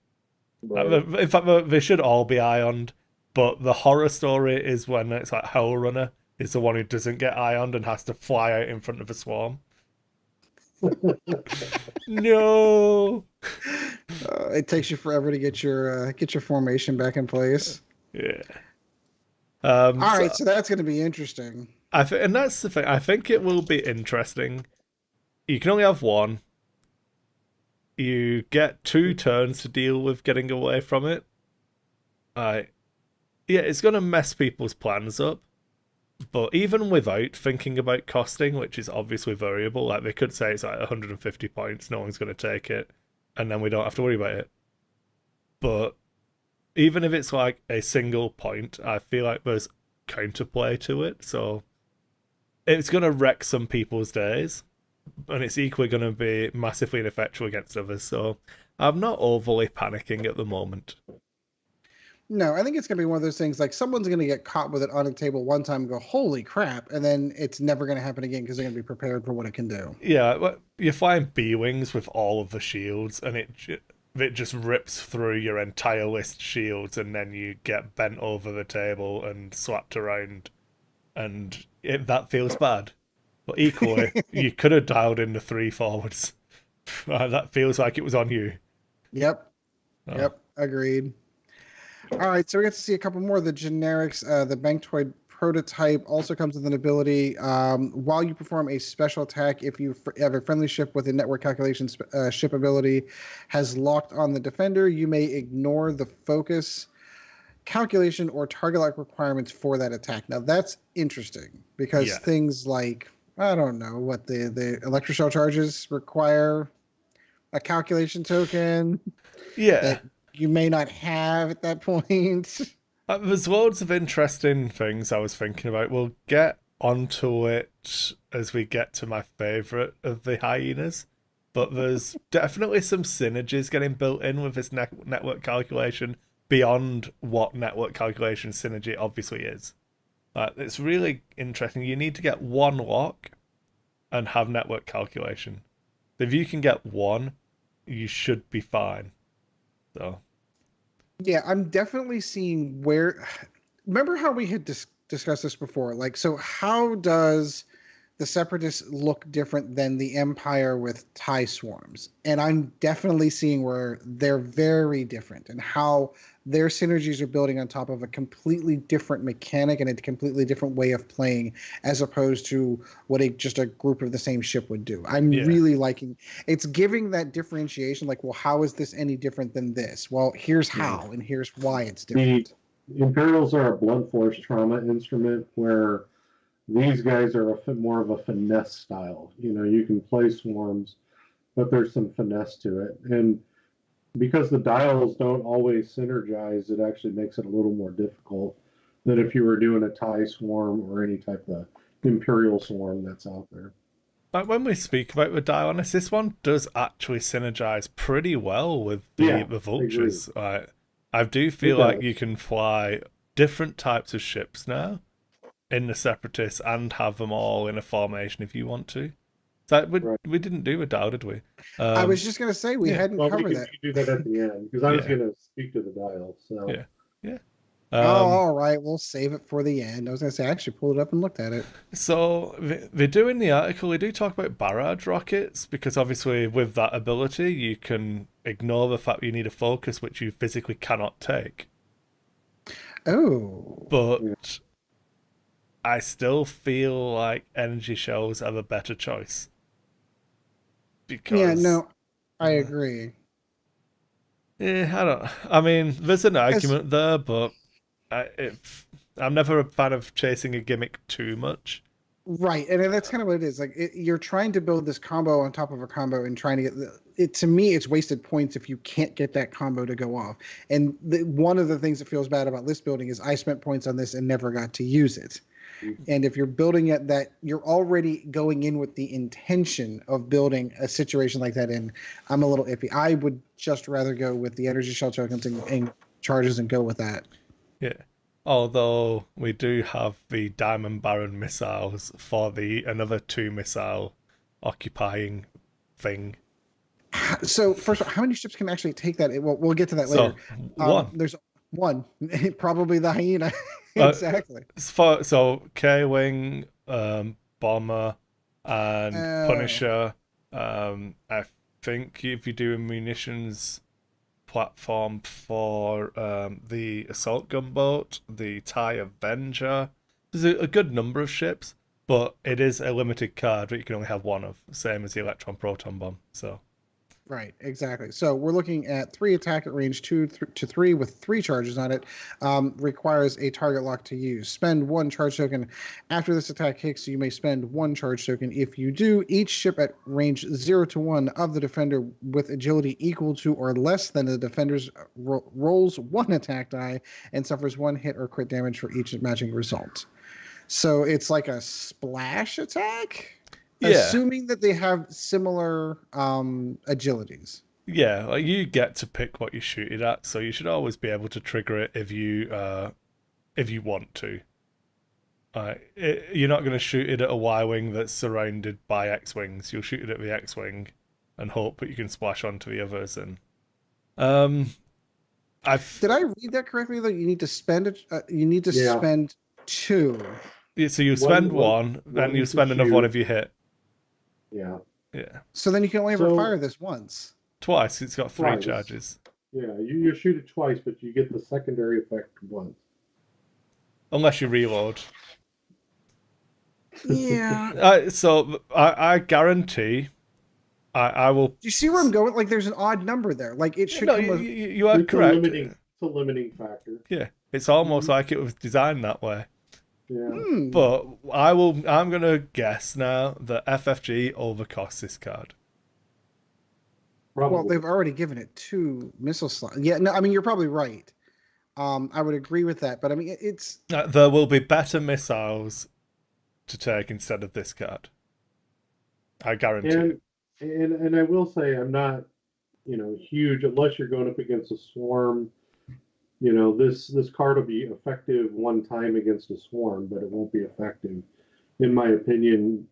Right. In fact, they should all be ioned, but the horror story is when it's like Hell Runner is the one who doesn't get ioned and has to fly out in front of a swarm. No. It takes you forever to get your formation back in place. Yeah. All right, so that's going to be interesting. And that's the thing. I think it will be interesting. You can only have 1. You get 2 turns to deal with getting away from it. Yeah, it's going to mess people's plans up. But even without thinking about costing, which is obviously variable, like they could say it's like 150 points, no one's going to take it, and then we don't have to worry about it. But even if it's like a single point, I feel like there's counterplay to it, so it's going to wreck some people's days, and it's equally going to be massively ineffectual against others, so I'm not overly panicking at the moment. No, I think it's going to be one of those things like someone's going to get caught with it on a table one time and go, holy crap, and then it's never going to happen again because they're going to be prepared for what it can do. Yeah, you're flying B-Wings with all of the shields, and it just rips through your entire list shields, and then you get bent over the table and slapped around, and that feels bad. But equally, you could have dialed in the 3 forwards. That feels like it was on you. Yep. Oh. Yep, agreed. All right, so we get to see a couple more of the generics. The Mancktelow prototype also comes with an ability. While you perform a special attack, if you have a friendly ship with a network calculation ship ability has locked on the defender, you may ignore the focus, calculation, or target-lock requirements for that attack. Now, that's interesting because things like, I don't know, what the electroshell charges require a calculation token. Yeah. That you may not have at that point. There's loads of interesting things I was thinking about. We'll get onto it as we get to my favourite of the hyenas, but there's definitely some synergies getting built in with this network calculation beyond what network calculation synergy obviously is. It's really interesting. You need to get 1 lock and have network calculation. If you can get 1, you should be fine. So, yeah, I'm definitely seeing where. Remember how we had discussed this before? Like, so how does the Separatists look different than the Empire with TIE swarms? And I'm definitely seeing where they're very different and how their synergies are building on top of a completely different mechanic and a completely different way of playing, as opposed to what just a group of the same ship would do. I'm really liking it's giving that differentiation. Like, well, how is this any different than this? Well, here's how, and here's why it's different. The Imperials are a blunt force trauma instrument, where these guys are more of a finesse style. You know, you can play swarms, but there's some finesse to it. And because the dials don't always synergize, it actually makes it a little more difficult than if you were doing a TIE swarm or any type of Imperial swarm that's out there. Like when we speak about the Dionis, this one does actually synergize pretty well with the Vultures. I do feel like you can fly different types of ships now in the Separatists and have them all in a formation if you want to. So we didn't do a dial, did we? I was just gonna say we hadn't covered that. We can do that at the end because I was gonna speak to the dial. So yeah. All right, we'll save it for the end. I was gonna say I actually pulled it up and looked at it. So they do in the article. They do talk about barrage rockets because obviously with that ability you can ignore the fact you need a focus which you physically cannot take. Oh, but I still feel like energy shells are the better choice. Because I agree. Yeah, I mean, there's an argument there, but I'm never a fan of chasing a gimmick too much. Right, and that's kind of what it is. Like you're trying to build this combo on top of a combo and trying to get it. To me, it's wasted points if you can't get that combo to go off. And one of the things that feels bad about list building is I spent points on this and never got to use it. And if you're building it, that you're already going in with the intention of building a situation like that in, I'm a little iffy. I would just rather go with the energy shell tokens and charges and go with that. Yeah. Although we do have the Diamond Baron missiles for another 2 missile occupying thing. So first of all, how many ships can actually take that? We'll get to that later. One. There's one, probably the Hyena. Exactly. So K-Wing, Bomber, and Punisher. I think if you do a munitions platform for the assault gunboat, the TIE Avenger, there's a good number of ships, but it is a limited card that you can only have one of, same as the Electron Proton Bomb. So. Right, exactly. So we're looking at 3 attack at range 2 to 3 with 3 charges on it. Requires a target lock to use. Spend 1 charge token. After this attack hits, you may spend 1 charge token. If you do, each ship at range 0 to 1 of the defender with agility equal to or less than the defender's rolls 1 attack die and suffers 1 hit or crit damage for each matching result. So it's like a splash attack? Yeah. Assuming that they have similar agilities. Yeah, like you get to pick what you shoot it at, so you should always be able to trigger it if you want to. You're not going to shoot it at a Y-wing that's surrounded by X-wings. You'll shoot it at the X-wing and hope that you can splash onto the others. And did I read that correctly? Though you need to spend it. You need to spend 2. Yeah, so you spend one, then you spend another one if you hit. Yeah. Yeah. So then you can only ever fire this once. Twice. It's got 3 charges. Yeah, you shoot it twice, but you get the secondary effect once. Unless you reload. Yeah. So I guarantee I will... Do you see where I'm going? Like there's an odd number there. Like it should you are correct. It's a limiting factor. Yeah. It's almost like it was designed that way. Yeah. But I'm gonna guess now that FFG overcosts this card. Probably. Well, they've already given it 2 missile slots. Yeah, no, I mean you're probably right. I would agree with that, but I mean it's there will be better missiles to take instead of this card. I guarantee. And I will say I'm not, huge unless you're going up against a swarm. This card will be effective one time against a swarm, but it won't be effective, in my opinion,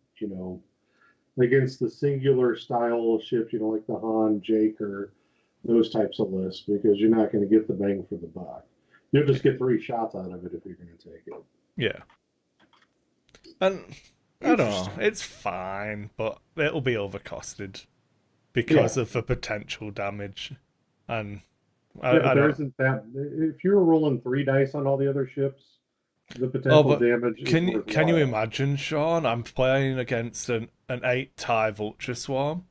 against the singular style ships, like the Han, Jake, or those types of lists, because you're not going to get the bang for the buck. You'll just get 3 shots out of it if you're going to take it. Yeah. And I don't know, it's fine, but it'll be overcosted because of the potential damage. And there isn't that. If you're rolling 3 dice on all the other ships, the potential damage. Can you imagine, Sean? I'm playing against an 8 TIE Vulture Swarm,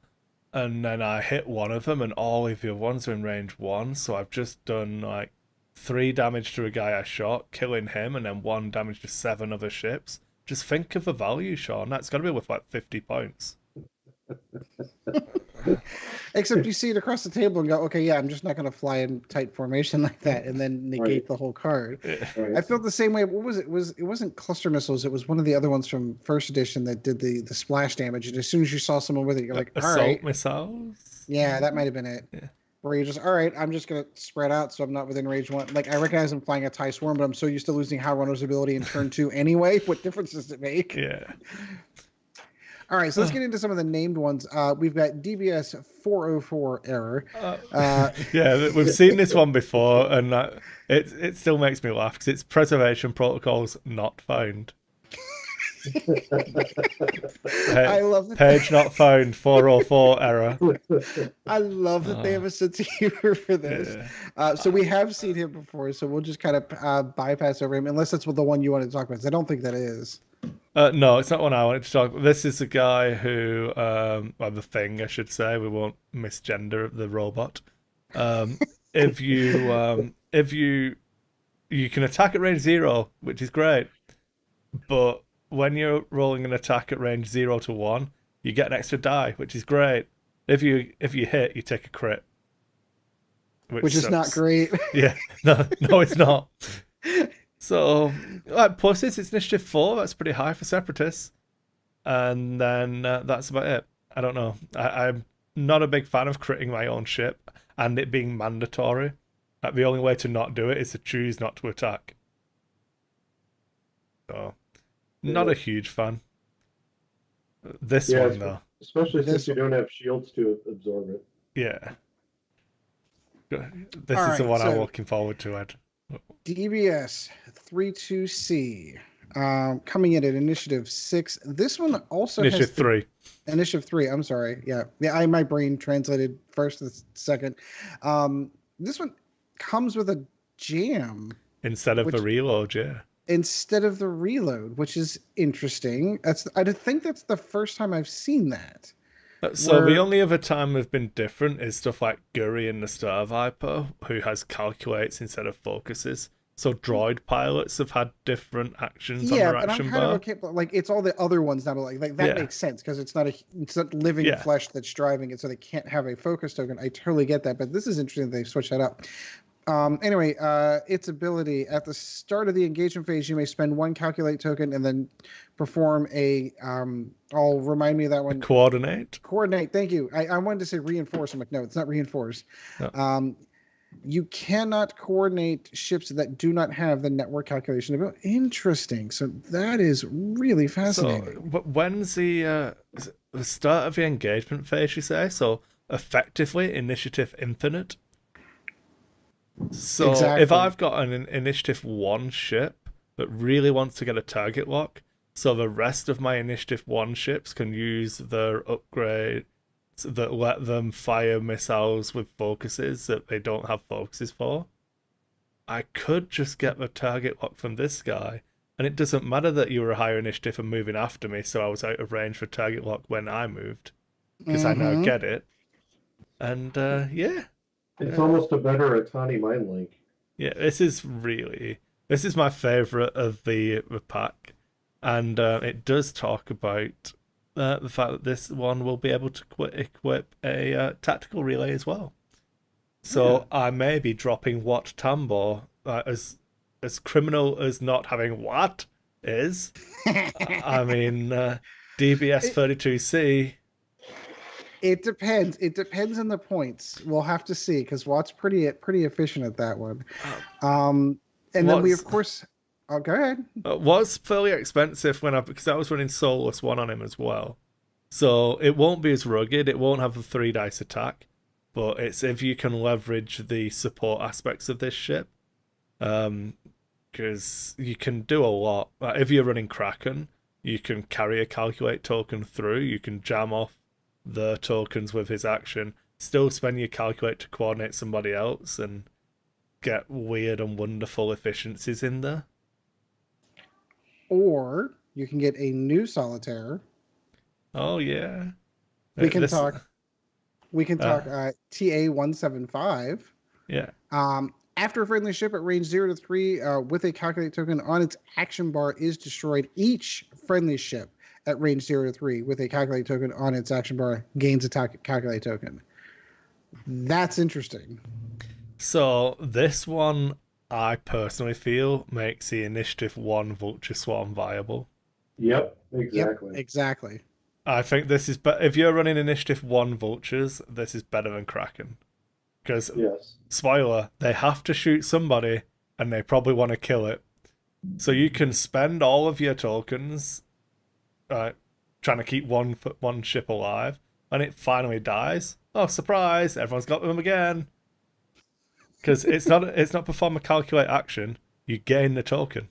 and then I hit one of them, and all of the other ones are in range 1. So I've just done like 3 damage to a guy I shot, killing him, and then 1 damage to 7 other ships. Just think of the value, Sean. That's got to be worth like 50 points. Except you see it across the table and go, okay, yeah, I'm just not going to fly in tight formation like that and then negate the whole card. Right. I felt the same way. What was it? It wasn't cluster missiles. It was one of the other ones from first edition that did the splash damage. And as soon as you saw someone with it, you're like, all right. Assault missiles? Yeah, that might have been it. Yeah. Where you're just, all right, I'm just going to spread out so I'm not within range 1. Like, I recognize I'm flying a TIE Swarm, but I'm so used to losing High Runner's ability in turn 2 anyway. What difference does it make? Yeah. All right, so let's get into some of the named ones. We've got DBS 404 error. Yeah, we've seen this one before, and it still makes me laugh because it's preservation protocols not found. I love that page not found 404 error. I love that they have a sense of humor for this. Yeah. So we have seen him before, so we'll just kind of bypass over him, unless that's the one you wanted to talk about. I don't think that is. No, it's not one I wanted to talk about. This is a guy who, well, the thing I should say. We won't misgender the robot. If you can attack at range 0, which is great, but when you're rolling an attack at range 0 to 1, you get an extra die, which is great. If you hit, you take a crit, which is not great. Yeah, no, it's not. So, like Pussies, it's initiative 4. That's pretty high for Separatists. And then that's about it. I don't know. I'm not a big fan of critting my own ship and it being mandatory. Like, the only way to not do it is to choose not to attack. So, not a huge fan. This one, though. Especially since you don't have shields to absorb it. Yeah. This is the one I'm looking forward to, Ed. DBS 32C, coming in at Initiative 6. This one also Initiative 3. Initiative 3, I'm sorry. Yeah, my brain translated first to second. This one comes with a jam. Instead of the reload, yeah. Instead of the reload, which is interesting. I think that's the first time I've seen that. So the only other time we've been different is stuff like Guri in the Star Viper, who has calculates instead of focuses. So droid pilots have had different actions on their action bar. Okay, but like it's all the other ones now. Like that makes sense because it's not living flesh that's driving it, so they can't have a focus token. I totally get that, but this is interesting that they switched that up. Anyway, its ability at the start of the engagement phase, you may spend 1 calculate token and then perform a. I'll remind me of that one. Coordinate. Coordinate. Thank you. I wanted to say reinforce. I'm like, no, it's not reinforce. No. You cannot coordinate ships that do not have the network calculation ability. Interesting. So that is really fascinating. So, but when's the start of the engagement phase? You say so. Effectively, initiative infinite. So if I've got an initiative 1 ship that really wants to get a target lock, so the rest of my initiative 1 ships can use their upgrade that let them fire missiles with focuses that they don't have focuses for, I could just get the target lock from this guy, and it doesn't matter that you were a higher initiative and moving after me, so I was out of range for target lock when I moved, because I now get it. And yeah. It's almost a better Atani Mind Link. Yeah, this is my favourite of the pack. And it does talk about the fact that this one will be able to equip a tactical relay as well. So I may be dropping Wat Tambor as criminal as not having Wat is. I mean, DBS 32C. It depends. It depends on the points. We'll have to see because Watt's pretty efficient at that one. And then we of course. Oh, go ahead. Was fairly expensive because I was running Soulless 1 on him as well. So it won't be as rugged. It won't have the 3 dice attack, but it's if you can leverage the support aspects of this ship, because you can do a lot. Like if you're running Kraken, you can carry a calculate token through. You can jam off the tokens with his action, still spend your calculate to coordinate somebody else and get weird and wonderful efficiencies in there. Or you can get a new solitaire. Oh yeah. We can talk TA 175. Yeah. After a friendly ship at range 0 to 3 with a calculate token on its action bar is destroyed, each friendly ship at range 0 to 3 with a calculate token on its action bar gains a calculate token. That's interesting. So this one, I personally feel, makes the Initiative 1 Vulture Swarm viable. Yep, exactly. Yep, exactly. I think this is if you're running Initiative 1 Vultures, this is better than Kraken. Because, spoiler, they have to shoot somebody and they probably want to kill it. So you can spend all of your tokens trying to keep one ship alive, and it finally dies. Oh, surprise! Everyone's got them again. Because it's not perform a calculate action. You gain the token.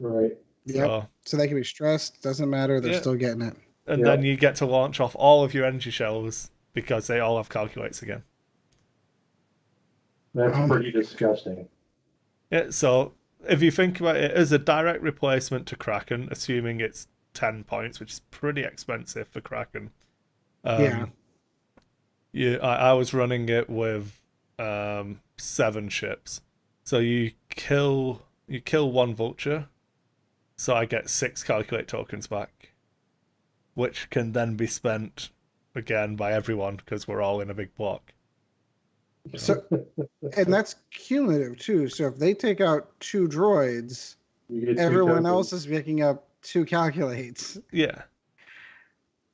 Right. Yep. So they can be stressed. Doesn't matter. They're still getting it. And then you get to launch off all of your energy shells because they all have calculates again. That's pretty disgusting. Yeah. So if you think about it as a direct replacement to Kraken, assuming it's 10 points, which is pretty expensive for Kraken. I was running it with 7 ships. So you kill one vulture, so I get 6 calculate tokens back, which can then be spent again by everyone because we're all in a big block. So, and that's cumulative too. So if they take out 2 droids, everyone else is picking up 2 calculates. Yeah.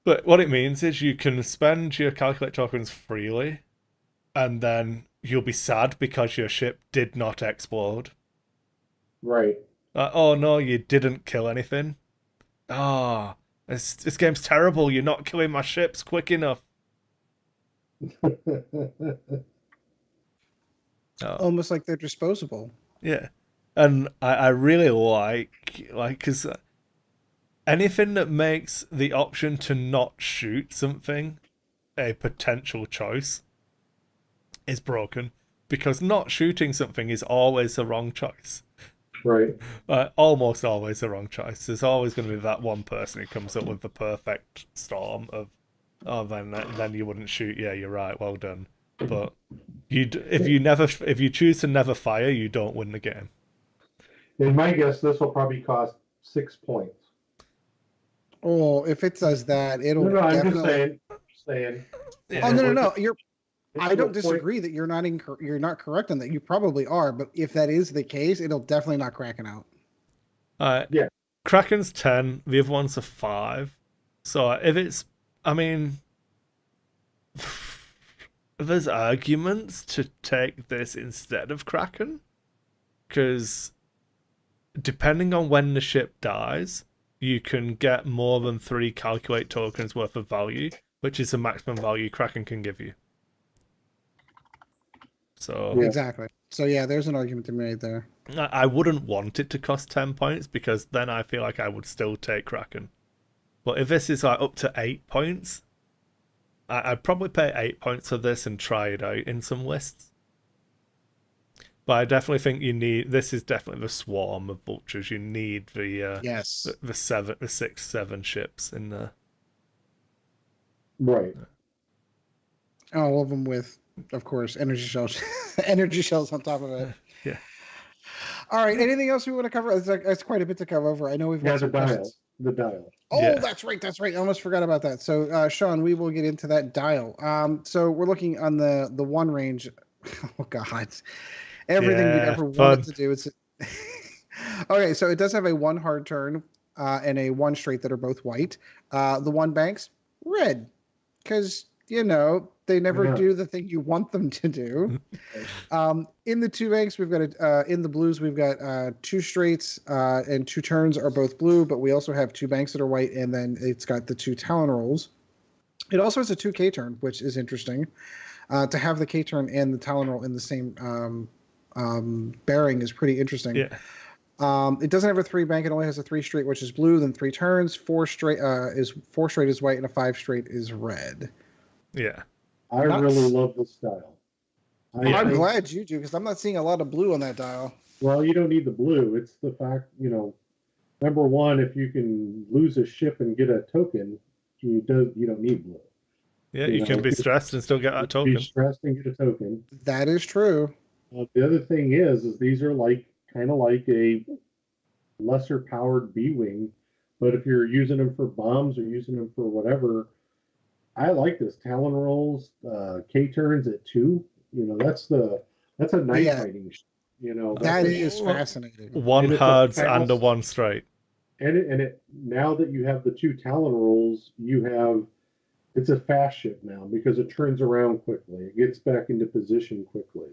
But what it means is you can spend your calculate tokens freely, and then you'll be sad because your ship did not explode. Right. Oh no, you didn't kill anything. Ah, this game's terrible. You're not killing my ships quick enough. Almost like they're disposable. Yeah. And I really like because anything that makes the option to not shoot something a potential choice is broken, because not shooting something is always the wrong choice. Right. Almost always the wrong choice. There's always going to be that one person who comes up with the perfect storm of, oh, then you wouldn't shoot. Yeah, you're right. Well done. But if you choose to never fire, you don't win the game. In my guess, this will probably cost 6 points. Oh, if it does that, it'll No, definitely. I'm just saying. Oh no! I don't disagree that you're not correct on that. You probably are, but if that is the case, it'll definitely not Kraken out. Yeah. Kraken's 10. The other ones are 5. So if it's, I mean, there's arguments to take this instead of Kraken, because depending on when the ship dies, you can get more than 3 calculate tokens worth of value, which is the maximum value Kraken can give you. So exactly. So yeah, there's an argument to be made there. I wouldn't want it to cost 10 points, because then I feel like I would still take Kraken. But if this is like up to 8 points, I'd probably pay 8 points for this and try it out in some lists. But I definitely think this is definitely the swarm of vultures. You need the 6, 7 ships in there. Right. All of them with, of course, energy shells on top of it. Yeah. All right. Anything else we want to cover? That's quite a bit to cover over. I know we've got some questions. The dial. Oh, yeah. That's right. I almost forgot about that. So, Sean, we will get into that dial. So we're looking on the 1 range. Oh God, everything we've ever wanted to do. It's okay. So it does have a 1 hard turn and a 1 straight that are both white. The 1 banks red, because they never do the thing you want them to do. In the 2 banks, we've got in the blues, we've got 2 straights and 2 turns are both blue, but we also have 2 banks that are white, and then it's got the 2 talon rolls. It also has a 2 K turn, which is interesting. To have the K turn and the talon roll in the same bearing is pretty interesting. Yeah. It doesn't have a 3 bank. It only has a 3 straight, which is blue, then 3 turns. 4 straight is white, and a 5 straight is red. Yeah. I really love this style. I'm glad you do, because I'm not seeing a lot of blue on that dial. Well, you don't need the blue. It's the fact, number one, if you can lose a ship and get a token, you don't need blue. Yeah, you can be stressed and still get that token. Be stressed and get a token. That is true. The other thing is these are kind of like a lesser powered B-wing, but if you're using them for bombs or using them for whatever, I like this. Talon rolls, K turns at 2. That's a night fighting. That is fascinating. 1 hards and a 1 straight. And it now that you have the 2 Talon rolls, it's a fast ship now because it turns around quickly. It gets back into position quickly.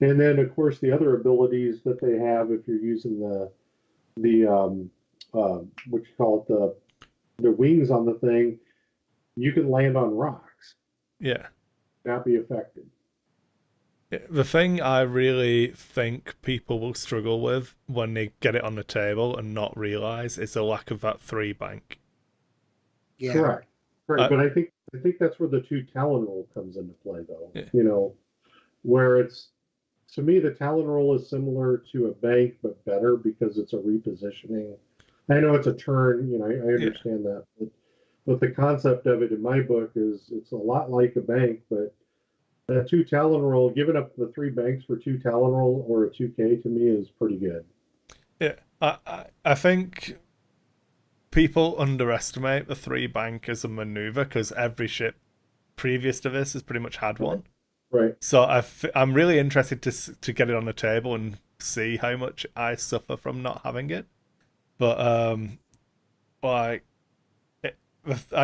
And then of course the other abilities that they have, if you're using the what you call it, the wings on the thing, you can land on rocks. Yeah. Not be affected. The thing I really think people will struggle with when they get it on the table and not realize is the lack of that 3-bank. Yeah. Correct. But I think that's where the 2 Talon roll comes into play, though. Yeah. Where it's, to me, the Talon roll is similar to a bank, but better because it's a repositioning. I know it's a turn, I understand that. But the concept of it in my book is it's a lot like a bank, but that 2 Talon roll, giving up the 3 banks for 2 Talon roll or a 2K to me is pretty good. Yeah, I think people underestimate the 3-bank as a maneuver because every ship previous to this has pretty much had one. Right. So I'm really interested to get it on the table and see how much I suffer from not having it. But I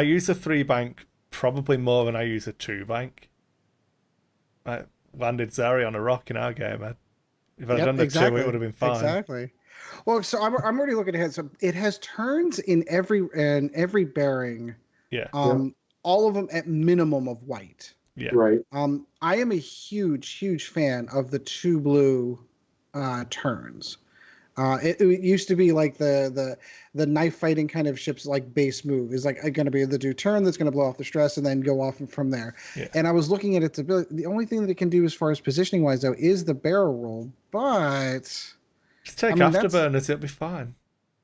use a 3-bank probably more than I use a 2-bank. I landed Zari on a rock in our game. If I'd done the 2, it would have been fine. Exactly. Well, so I'm already looking ahead. So it has turns in every bearing. Yeah. All of them at minimum of white. Yeah. Right. I am a huge fan of the 2 blue turns. It used to be like the knife fighting kind of ship's like base move is like going to be the do turn that's going to blow off the stress and then go off from there. Yeah. And I was looking at its ability. The only thing that it can do as far as positioning wise though is the barrel roll, but just take afterburners, it'll be fine.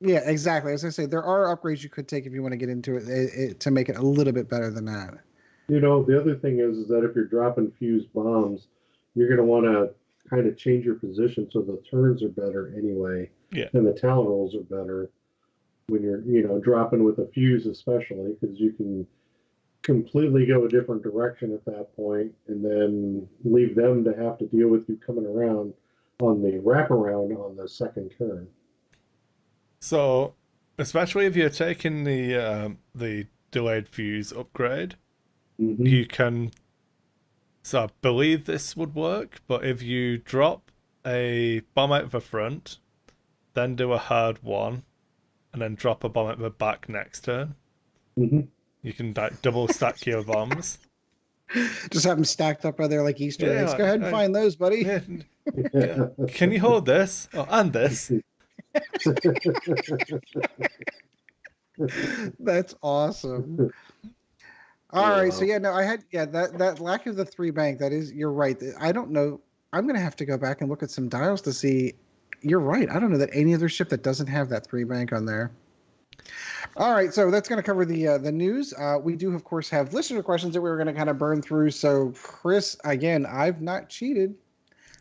Yeah, exactly. As I say, there are upgrades you could take if you want to get into it to make it a little bit better than that. The other thing is that if you're dropping fused bombs, you're going to want to kind of change your position so the turns are better anyway. Yeah. And the Talon rolls are better when you're, dropping with a fuse, especially because you can completely go a different direction at that point and then leave them to have to deal with you coming around on the wraparound on the second turn. So, especially if you're taking the delayed fuse upgrade, you can. So I believe this would work, but if you drop a bomb out of the front, then do a hard 1, and then drop a bomb out of the back next turn, you can double stack your bombs. Just have them stacked up right there like Easter eggs. Go ahead and find those, buddy. Yeah. Can you hold this? Oh, and this. That's awesome. All right, so that lack of the 3-bank. That is, you're right. I don't know. I'm gonna have to go back and look at some dials to see. You're right. I don't know that any other ship that doesn't have that 3-bank on there. All right, so that's gonna cover the news. We do of course have listener questions that we were gonna kind of burn through. So Kris, again, I've not cheated,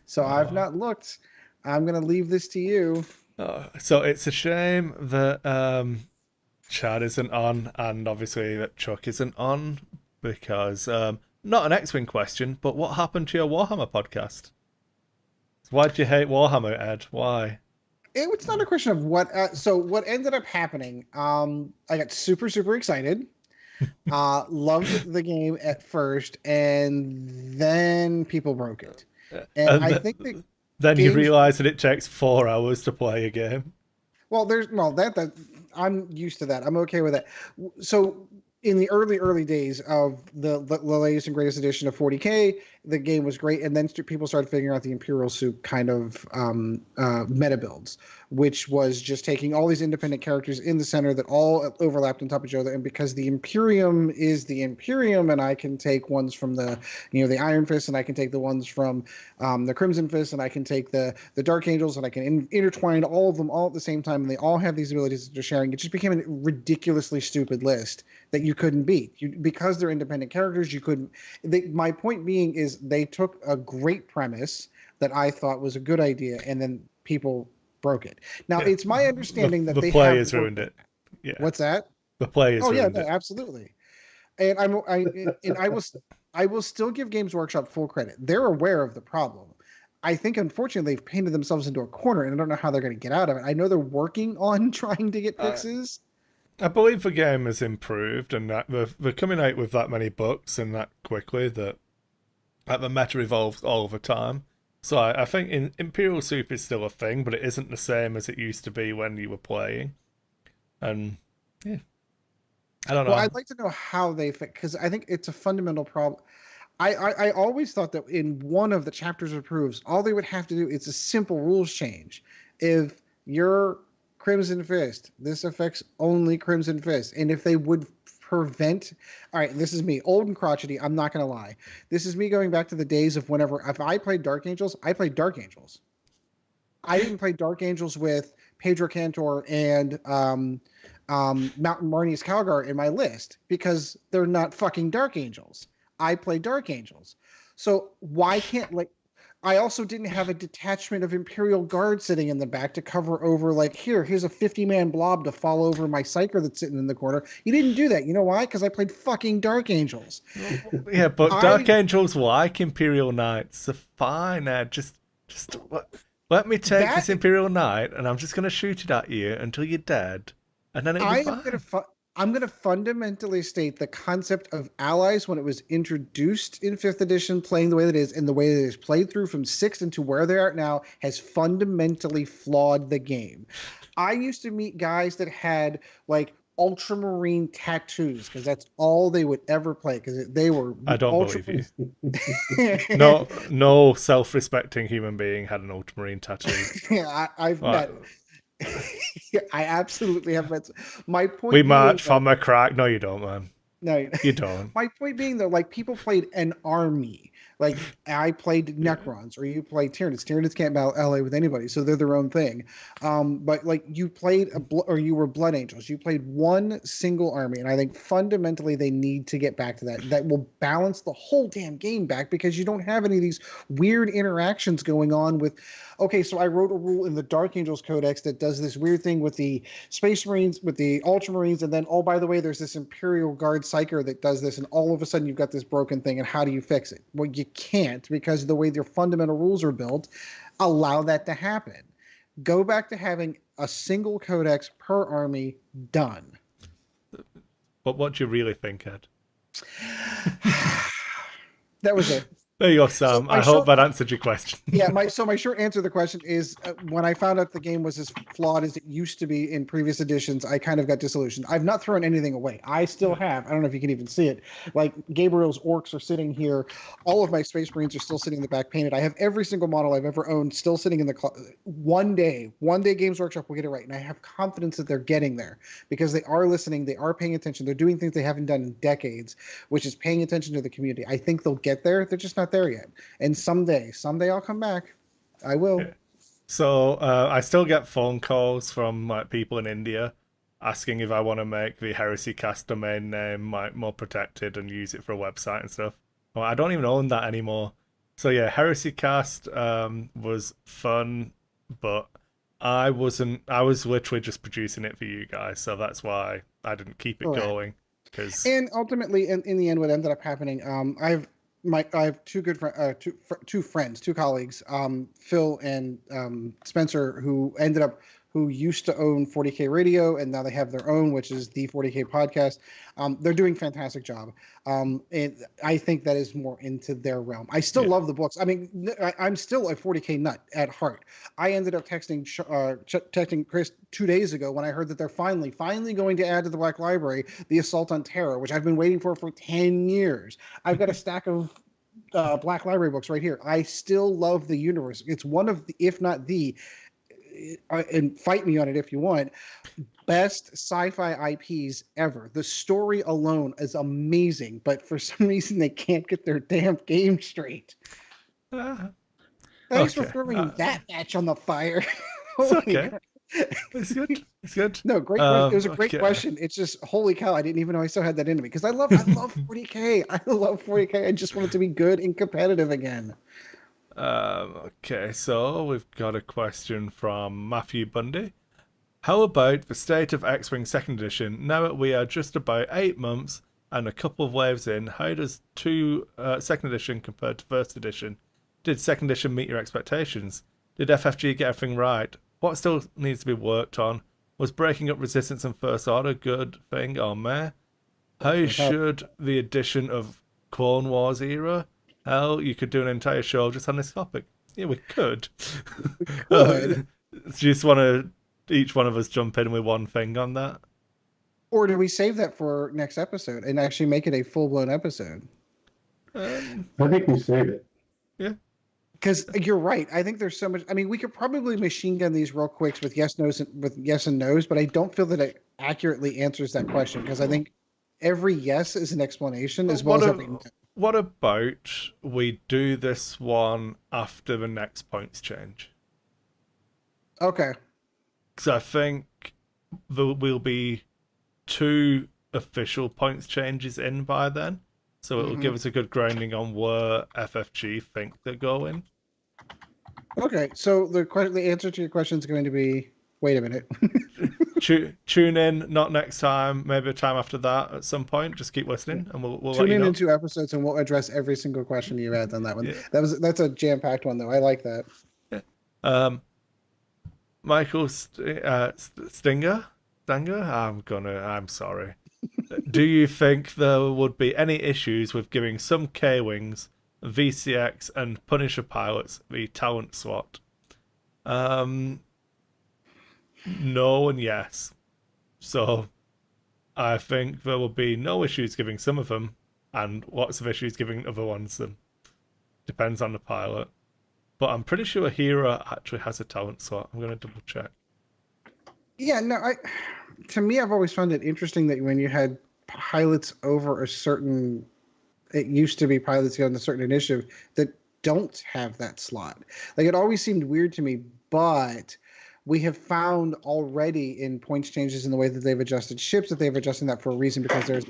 so I've not looked. I'm gonna leave this to you. So it's a shame that Chad isn't on, and obviously that Chuck isn't on, because not an X-Wing question, but what happened to your Warhammer podcast? Why did you hate Warhammer, Ed? Why? It's not a question of what. So what ended up happening? I got super excited. Loved the game at first, and then people broke it. And I think that then you realize that it takes 4 hours to play a game. Well, that I'm used to that. I'm okay with that. So in the early days of the latest and greatest edition of 40K, the game was great, and then people started figuring out the Imperial Soup kind of meta builds, which was just taking all these independent characters in the center that all overlapped on top of each other. And because the Imperium is the Imperium, and I can take ones from the Iron Fist, and I can take the ones from the Crimson Fist, and I can take the Dark Angels, and I can intertwine all of them all at the same time, and they all have these abilities that they're sharing. It just became a ridiculously stupid list that you couldn't beat. Because they're independent characters, you couldn't. My point being is they took a great premise that I thought was a good idea, and then people broke it. Now, it's my understanding that the they players ruined it. Yeah. What's that? The players ruined it. Absolutely. And I will still give Games Workshop full credit. They're aware of the problem. I think, unfortunately, they've painted themselves into a corner, and I don't know how they're going to get out of it. I know they're working on trying to get fixes. I believe the game has improved, and that they're coming out with that many books and that quickly that the meta evolves all the time. So I think Imperial Soup is still a thing, but it isn't the same as it used to be when you were playing. And yeah, I don't Well, know. I'd like to know how they fit, because I think it's a fundamental problem. I always thought that in one of the chapters of proofs, all they would have to do is a simple rules change. If you're Crimson Fist, this affects only Crimson Fist. And if they would prevent, all right, this is me, old and crotchety, I'm not going to lie. This is me going back to the days of whenever, if I played Dark Angels, I played Dark Angels. I didn't play Dark Angels with Pedro Cantor and Mountain Marnie's Calgar in my list because they're not fucking Dark Angels. I play Dark Angels. So why can't, like, I also didn't have a detachment of Imperial Guard sitting in the back to cover over, like, here's a 50-man blob to fall over my Psyker that's sitting in the corner. You didn't do that. You know why? Because I played fucking Dark Angels. Yeah, but Dark Angels like Imperial Knights. So fine, just let me take this Imperial Knight, and I'm just going to shoot it at you until you're dead, and then it'll be fine. I'm going to fundamentally state the concept of allies when it was introduced in 5th edition, playing the way that it is, and the way that it is played through from 6th into where they are now, has fundamentally flawed the game. I used to meet guys that had, like, ultramarine tattoos because that's all they would ever play because they were. I don't believe you. No self-respecting human being had an ultramarine tattoo. Yeah, I've met. I absolutely have met. My point. We march from a crack. No, you don't, man. No, you don't. My point being, though, like, people played an army. Like, I played Necrons, or you played Tyranids. Tyranids can't battle LA with anybody, so they're their own thing. But, like, you played or you were Blood Angels. You played one single army, and I think fundamentally they need to get back to that. That will balance the whole damn game back because you don't have any of these weird interactions going on with. Okay, so I wrote a rule in the Dark Angels Codex that does this weird thing with the Space Marines, with the Ultramarines, and then, oh, by the way, there's this Imperial Guard Psyker that does this, and all of a sudden you've got this broken thing, and how do you fix it? Well, you can't, because of the way their fundamental rules are built allow that to happen. Go back to having a single codex per army done. But what do you really think, Ed? That was it. There you go, Sam. I hope that answered your question. Yeah, my short answer to the question is when I found out the game was as flawed as it used to be in previous editions, I kind of got disillusioned. I've not thrown anything away. I still have. I don't know if you can even see it. Like, Gabriel's orcs are sitting here. All of my Space Marines are still sitting in the back painted. I have every single model I've ever owned still sitting in the one day Games Workshop will get it right. And I have confidence that they're getting there because they are listening. They are paying attention. They're doing things they haven't done in decades, which is paying attention to the community. I think they'll get there. They're just not there yet. And someday I'll come back. I will. So I still get phone calls from, like, people in India asking if I want to make the Heresy Cast domain name, like, more protected and use it for a website and stuff. Well, I don't even own that anymore. So yeah, Heresy Cast was fun, but I was literally just producing it for you guys, so that's why I didn't keep it going. And ultimately, in the end, what ended up happening, I have two good friends, two colleagues, Phil and Spencer, who used to own 40K Radio, and now they have their own, which is the 40K Podcast. They're doing a fantastic job. And I think that is more into their realm. I still love the books. I mean, I'm still a 40K nut at heart. I ended up texting Kris 2 days ago when I heard that they're finally going to add to the Black Library the Assault on Terror, which I've been waiting for 10 years. I've got a stack of Black Library books right here. I still love the universe. It's one of the, if not the, and fight me on it if you want, best sci-fi IPs ever. The story alone is amazing, but for some reason they can't get their damn game straight. Thanks for throwing that match on the fire. It's okay. It's good. It's good. No, great. It was a great question. It's just, holy cow, I didn't even know I still had that in me because I love 40K. I love 40K. I just want it to be good and competitive again. Okay, so we've got a question from Matthew Bundy. How about the state of X-Wing 2nd edition? Now that we are just about 8 months and a couple of waves in, how does 2nd edition compare to 1st edition? Did 2nd edition meet your expectations? Did FFG get everything right? What still needs to be worked on? Was breaking up Resistance and First Order a good thing or meh? How should the addition of Clone Wars era? Hell, you could do an entire show just on this topic. Yeah, we could. Do you just want to each one of us jump in with one thing on that? Or do we save that for next episode and actually make it a full-blown episode? I think we save it. Yeah. Because you're right. I think there's so much. I mean, we could probably machine gun these real quick with yes, and no's, but I don't feel that it accurately answers that question because I think every yes is an explanation as well as every no. What about we do this one after the next points change? Okay. Because I think there will be 2 official points changes in by then. So it'll give us a good grounding on where FFG think they're going. Okay, so the answer to your question is going to be, wait a minute. Tune in, not next time, maybe a time after that at some point. Just keep listening, and we'll tune let you in know. in 2 episodes, and we'll address every single question you had on that one. Yeah. That's a jam-packed one, though. I like that. Yeah. Michael Stinger? I'm sorry. Do you think there would be any issues with giving some K-Wings, VCX, and Punisher pilots the talent slot? No and yes. So I think there will be no issues giving some of them, and lots of issues giving other ones them. Depends on the pilot. But I'm pretty sure Hera actually has a talent slot. I'm going to double check. Yeah, no, to me, I've always found it interesting that when you had pilots over a certain, it used to be pilots on a certain initiative that don't have that slot. Like, it always seemed weird to me, but we have found already in points changes in the way that they've adjusted ships that they've adjusted that for a reason, because there's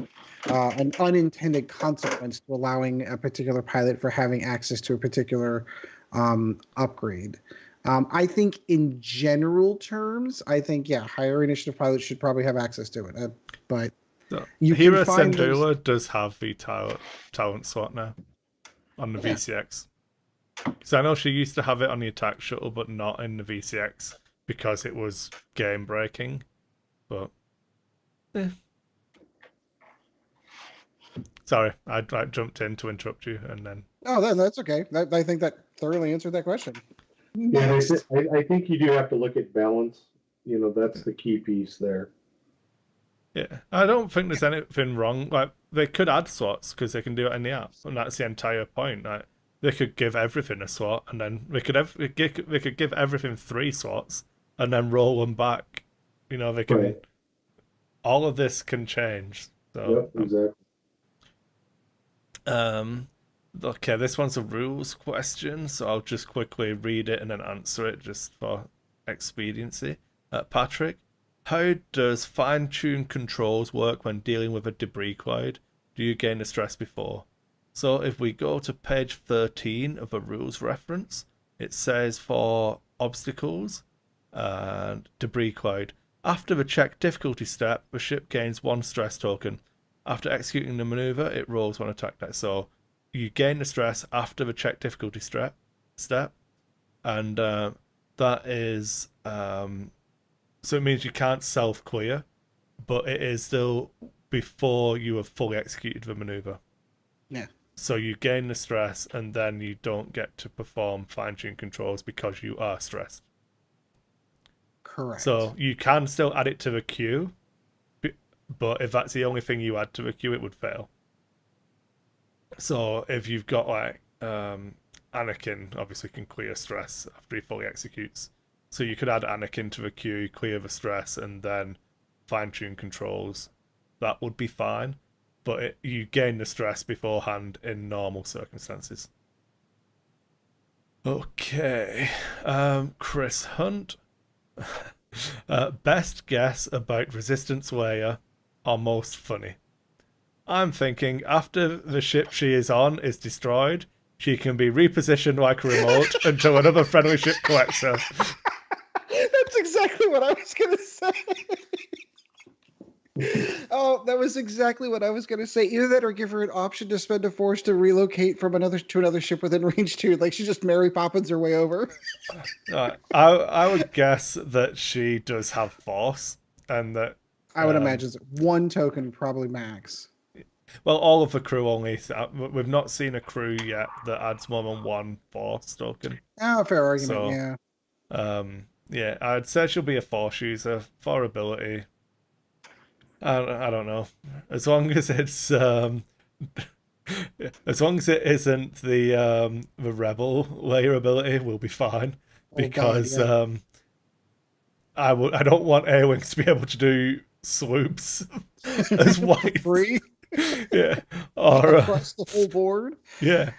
an unintended consequence to allowing a particular pilot for having access to a particular upgrade. I think in general terms, higher initiative pilots should probably have access to it. But Hera Syndulla does have the talent slot now on the VCX. So I know she used to have it on the attack shuttle, but not in the VCX because it was game breaking. But sorry, I jumped in to interrupt you, and then. Oh, that's okay. I think that thoroughly answered that question. Yeah, I think you do have to look at balance. That's the key piece there. Yeah, I don't think there's anything wrong. Like, they could add slots because they can do it in the app, and that's the entire point. Like, they could give everything a slot, and then they could give everything 3 slots, and then roll them back. They can. Right. All of this can change. So, yep, exactly. Okay, this one's a rules question, so I'll just quickly read it and then answer it just for expediency. Patrick, how does fine-tune controls work when dealing with a debris cloud? Do you gain the stress before? So if we go to page 13 of a rules reference, it says for obstacles and debris cloud, after the check difficulty step, the ship gains 1 stress token. After executing the maneuver, it rolls 1 attack die. So you gain the stress after the check difficulty step, and that is so it means you can't self-clear, but it is still before you have fully executed the maneuver. Yeah. So you gain the stress, and then you don't get to perform fine-tune controls because you are stressed. Correct. So you can still add it to the queue, but if that's the only thing you add to the queue, it would fail. So if you've got like Anakin, obviously can clear stress after he fully executes. So you could add Anakin to the queue, clear the stress, and then fine-tune controls. That would be fine, but you gain the stress beforehand in normal circumstances. Okay, Chris Hunt. Best guess about Resistance Leia or most funny? I'm thinking after the ship she is on is destroyed, she can be repositioned like a remote until another friendly ship collects her. That's exactly what I was going to say. Oh, that was exactly what I was going to say. Either that or give her an option to spend a force to relocate from another ship within range 2. Like she just Mary Poppins her way over. I would guess that she does have force, and that I would imagine 1 token probably max. Well, all of the crew only. We've not seen a crew yet that adds more than 1 force token. Oh, fair argument. So, yeah, I'd say she'll be a force user for ability. I don't know. As long as it's as long as it isn't the rebel layer ability, we'll be fine. Oh God, Because yeah. I don't want A-wings to be able to do swoops as For whites. free Yeah. Or across the whole board. yeah.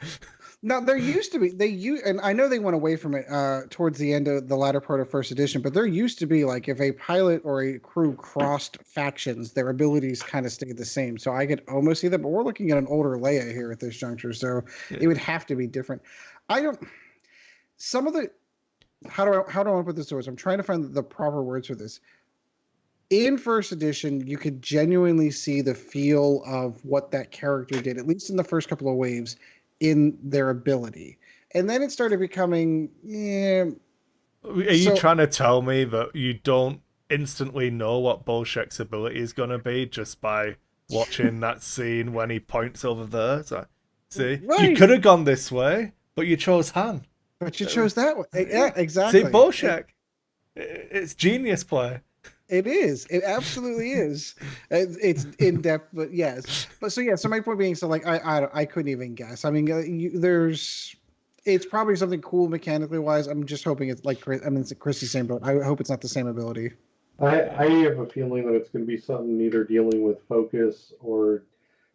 Now there used to be and I know they went away from it towards the end of the latter part of first edition, but there used to be like if a pilot or a crew crossed factions, their abilities kind of stayed the same. So I could almost see that, but we're looking at an older Leia here at this juncture, so it would have to be different. I don't. Some of the how do I want to put this to words? I'm trying to find the proper words for this. In first edition, you could genuinely see the feel of what that character did, at least in the first couple of waves, in their ability. And then it started becoming, yeah. Are you trying to tell me that you don't instantly know what Bolshek's ability is going to be just by watching that scene when he points over there? It's like, see, right. You could have gone this way, but you chose Han. But you chose that way. Yeah, exactly. See, Bolshek. It's genius play. It is. It absolutely is. It's in depth, but yes. But so yeah. So my point being, so like I couldn't even guess. I mean, it's probably something cool mechanically wise. I'm just hoping it's like Kris. I mean, it's Kris' same boat. I hope it's not the same ability. I have a feeling that it's going to be something either dealing with focus or,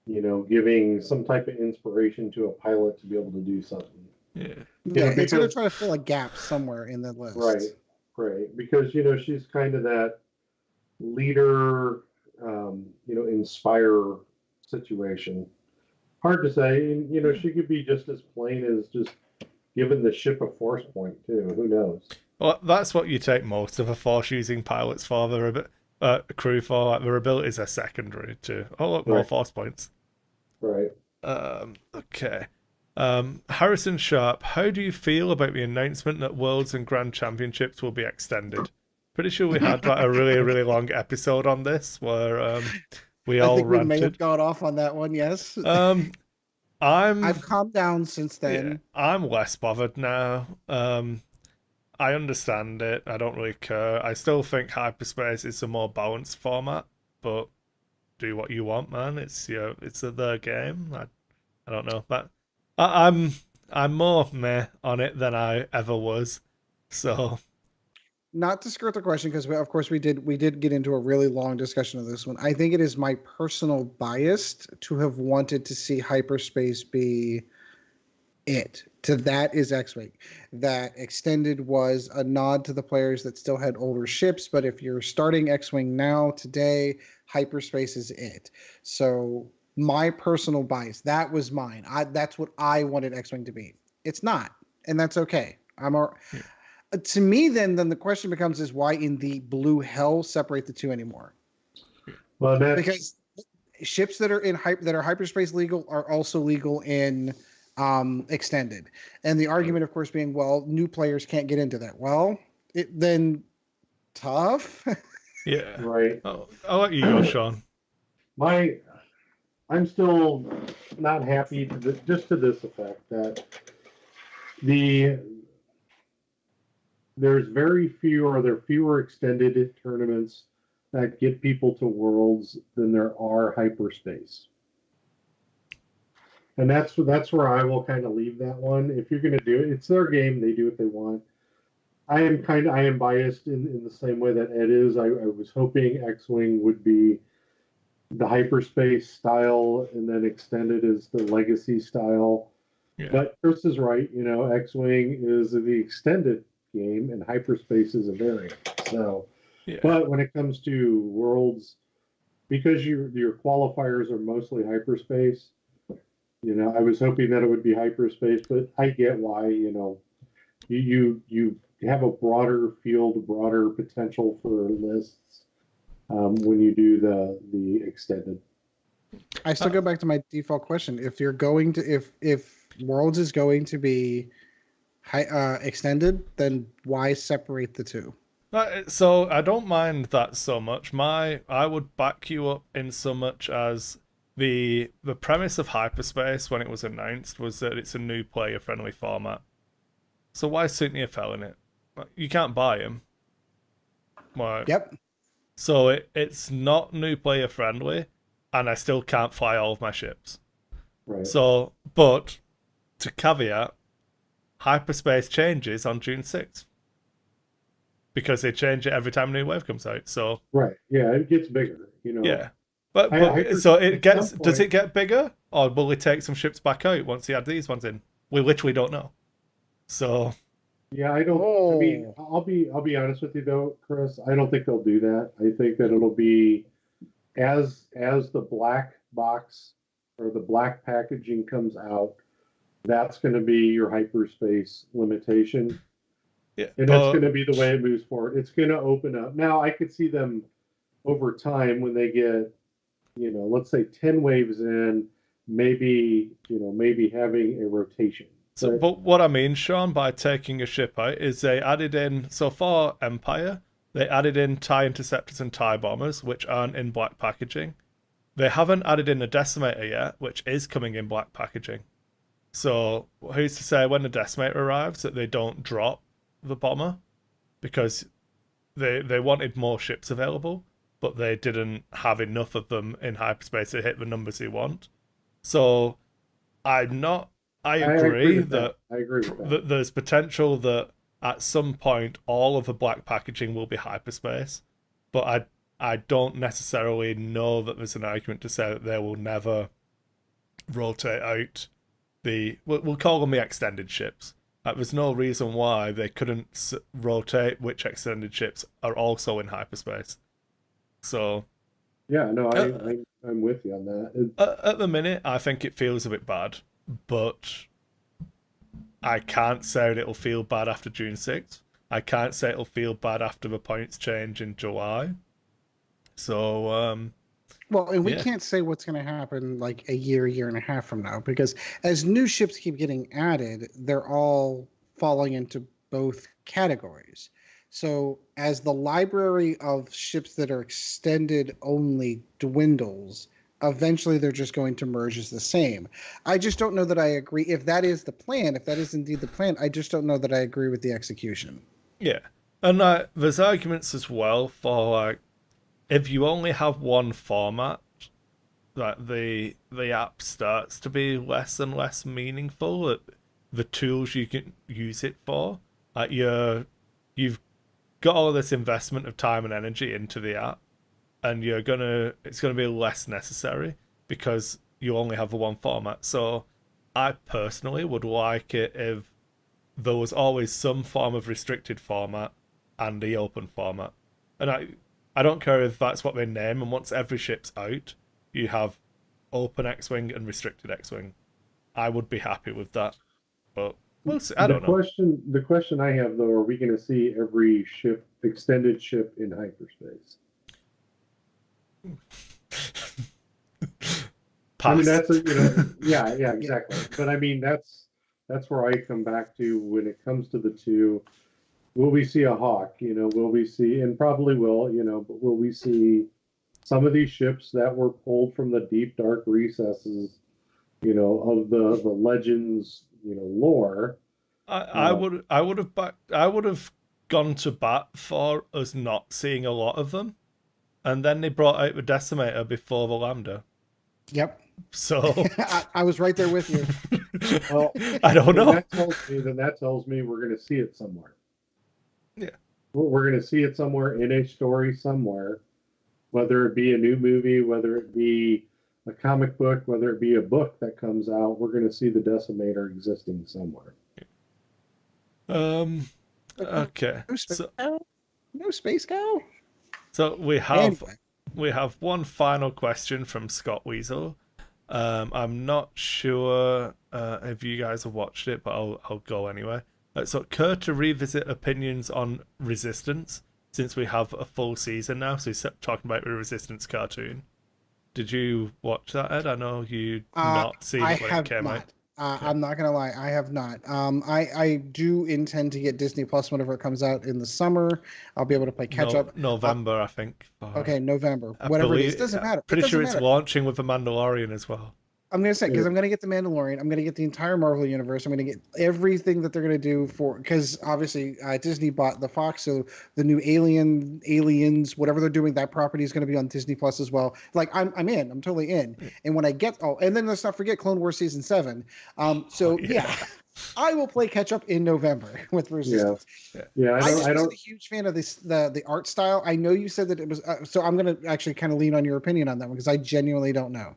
giving some type of inspiration to a pilot to be able to do something. Yeah. It's going to try to fill a gap somewhere in the list. Right. Because, she's kind of that leader, inspire situation. Hard to say. And, she could be just as plain as just giving the ship a force point, too. Who knows? Well, that's what you take most of a force-using pilots for. Their crew for. Like, their abilities are secondary to, more force points. Right. Okay. Harrison Sharp, how do you feel about the announcement that Worlds and Grand Championships will be extended? Pretty sure we had like a really, really long episode on this where we all ranted. We may have gone off on that one, yes. I've calmed down since then. Yeah, I'm less bothered now. I understand it. I don't really care. I still think hyperspace is a more balanced format, but do what you want, man. It's their game. I don't know, but I'm more meh on it than I ever was. So, not to skirt the question, because of course we did get into a really long discussion of this one. I think it is my personal bias to have wanted to see hyperspace be it. To that is X-Wing. That extended was a nod to the players that still had older ships, but if you're starting X-Wing now today, hyperspace is it. So my personal bias, that was mine. That's what I wanted X-Wing to be. It's not, and that's okay. To me, then the question becomes is why in the blue hell separate the two anymore? Well, because ships that are that are hyperspace legal are also legal in extended, and the argument, of course, being, well, new players can't get into that. Well, then tough. Yeah, right. I'll let you go, Sean. I'm still not happy just to this effect that there's fewer extended tournaments that get people to Worlds than there are hyperspace. And that's where I will kind of leave that one. If you're going to do it, it's their game. They do what they want. I am biased in the same way that Ed is. I was hoping X-Wing would be the hyperspace style, and then extended is the legacy style. Yeah. But Kris is right. X-Wing is the extended game, and hyperspace is a variant. So, yeah. But when it comes to Worlds, because your qualifiers are mostly hyperspace, I was hoping that it would be hyperspace, but I get why. You have a broader field, broader potential for lists when you do the extended. I still go back to my default question. If you're going to if Worlds is going to be extended, then why separate the two? So I don't mind that so much. I would back you up in so much as the premise of hyperspace when it was announced was that it's a new player friendly format. So why Cynthia fell in it? You can't buy him. Well, yep. So it's not new player friendly, and I still can't fly all of my ships. Right. So, but to caveat, hyperspace changes on June 6th. Because they change it every time a new wave comes out. So right, yeah, it gets bigger, you know. Yeah. But so it gets, does it get bigger? Or will it take some ships back out once you add these ones in? We literally don't know. So yeah, I don't. I mean, I'll be honest with you though, Chris. I don't think they'll do that. I think that it'll be as the black box or the black packaging comes out, that's going to be your hyperspace limitation, yeah, and that's going to be the way it moves forward. It's going to open up. Now, I could see them over time when they get, you know, let's say 10 waves in, maybe having a rotation. So, but what I mean, Sean, by taking a ship out is they added in, so for Empire, they added in TIE Interceptors and TIE Bombers, which aren't in black packaging. They haven't added in a Decimator yet, which is coming in black packaging. So who's to say when the Decimator arrives that they don't drop the bomber? Because they wanted more ships available, but they didn't have enough of them in hyperspace to hit the numbers they want. So I agree with that there's potential that at some point all of the black packaging will be hyperspace, but I don't necessarily know that there's an argument to say that they will never rotate out we'll call them the extended ships. There's no reason why they couldn't rotate which extended ships are also in hyperspace. So yeah, no, I'm with you on that. At the minute, I think it feels a bit bad, but I can't say it'll feel bad after June 6th. I can't say it'll feel bad after the points change in July. So, well, and we can't say what's going to happen like a year and a half from now, because as new ships keep getting added, they're all falling into both categories. So as the library of ships that are extended only dwindles, eventually they're just going to merge as the same. I just don't know that I agree. If that is the plan, if that is indeed the plan, I just don't know that I agree with the execution. Yeah. And there's arguments as well for, like, if you only have one format, that the app starts to be less and less meaningful. The tools you can use it for, like you've got all of this investment of time and energy into the app, and it's gonna be less necessary because you only have the one format. So I personally would like it if there was always some form of restricted format and the open format. And I don't care if that's what they name, and once every ship's out, you have open X-Wing and restricted X-Wing. I would be happy with that. But we'll see. I don't know. The question I have, though, are we going to see every ship, extended ship in hyperspace? I mean, that's yeah, exactly. But I mean, that's where I come back to when it comes to the two. Will we see a Hawk? Will we see, and probably will, but will we see some of these ships that were pulled from the deep, dark recesses, of the Legends, lore? I would have gone to bat for us not seeing a lot of them, and then they brought out the Decimator before the Lambda. Yep. So I was right there with you. Well, I don't know. That tells me we're going to see it somewhere. Yeah. We're going to see it somewhere in a story somewhere, whether it be a new movie, whether it be a comic book, whether it be a book that comes out, we're going to see the Decimator existing somewhere. Okay. No space cow. So we have one final question from Scott Weasel. I'm not sure if you guys have watched it, but I'll go anyway. So care to revisit opinions on Resistance, since we have a full season now? So he's talking about the Resistance cartoon. Did you watch that, Ed? I know you not seen it when it came out. Okay. I'm not gonna lie, I have not. I do intend to get Disney Plus whenever it comes out in the summer. I'll be able to play catch up. November, I think. Okay, November. Whatever it is, doesn't matter. Pretty sure it's launching with The Mandalorian as well. I'm gonna say because I'm gonna get the Mandalorian, I'm gonna get the entire Marvel universe, I'm gonna get everything that they're gonna do for because obviously Disney bought the Fox, so the new Aliens, whatever they're doing, that property is gonna be on Disney Plus as well. Like I'm in, I'm totally in. And when I get and then let's not forget Clone Wars season 7. So yeah. I will play catch up in November with Resistance. Yeah. I wasn't a huge fan of the art style. I know you said that it was, so I'm going to actually kind of lean on your opinion on that one because I genuinely don't know.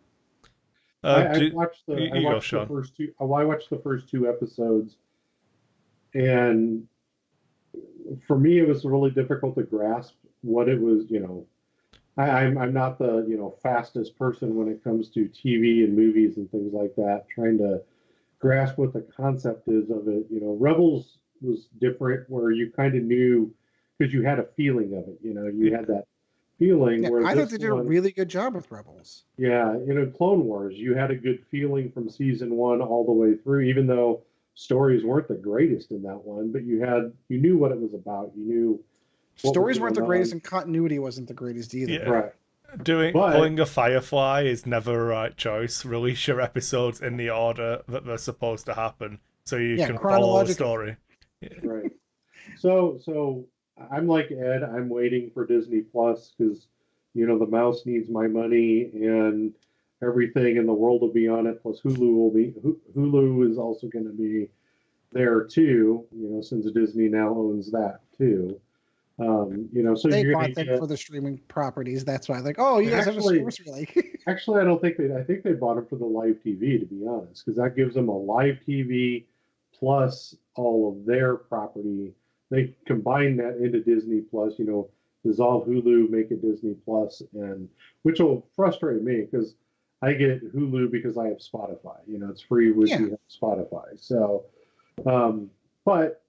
I watched the first two. I watched the first 2 episodes, and for me, it was really difficult to grasp what it was. I'm not the fastest person when it comes to TV and movies and things like that. Trying to grasp what the concept is of it. Rebels was different, where you kind of knew because you had a feeling of it. You had that feeling. Where I thought they did a really good job with Rebels. Yeah, Clone Wars, you had a good feeling from season 1 all the way through, even though stories weren't the greatest in that one, but you knew what it was about. You knew stories weren't the greatest, and continuity wasn't the greatest either. Yeah. Right. Pulling a Firefly is never a right choice. Release your episodes in the order that they're supposed to happen, so you can follow the story. Yeah. Right. So I'm like Ed. I'm waiting for Disney Plus because the mouse needs my money, and everything in the world will be on it. Plus Hulu is also going to be there too. Since Disney now owns that too. So they you're bought them for the streaming properties. That's why, you guys have a source, really. Actually, I don't think I think they bought them for the live TV, to be honest, because that gives them a live TV plus all of their property. They combine that into Disney Plus. Dissolve Hulu, make it Disney Plus, and which will frustrate me because I get Hulu because I have Spotify. It's free with you have Spotify. So, but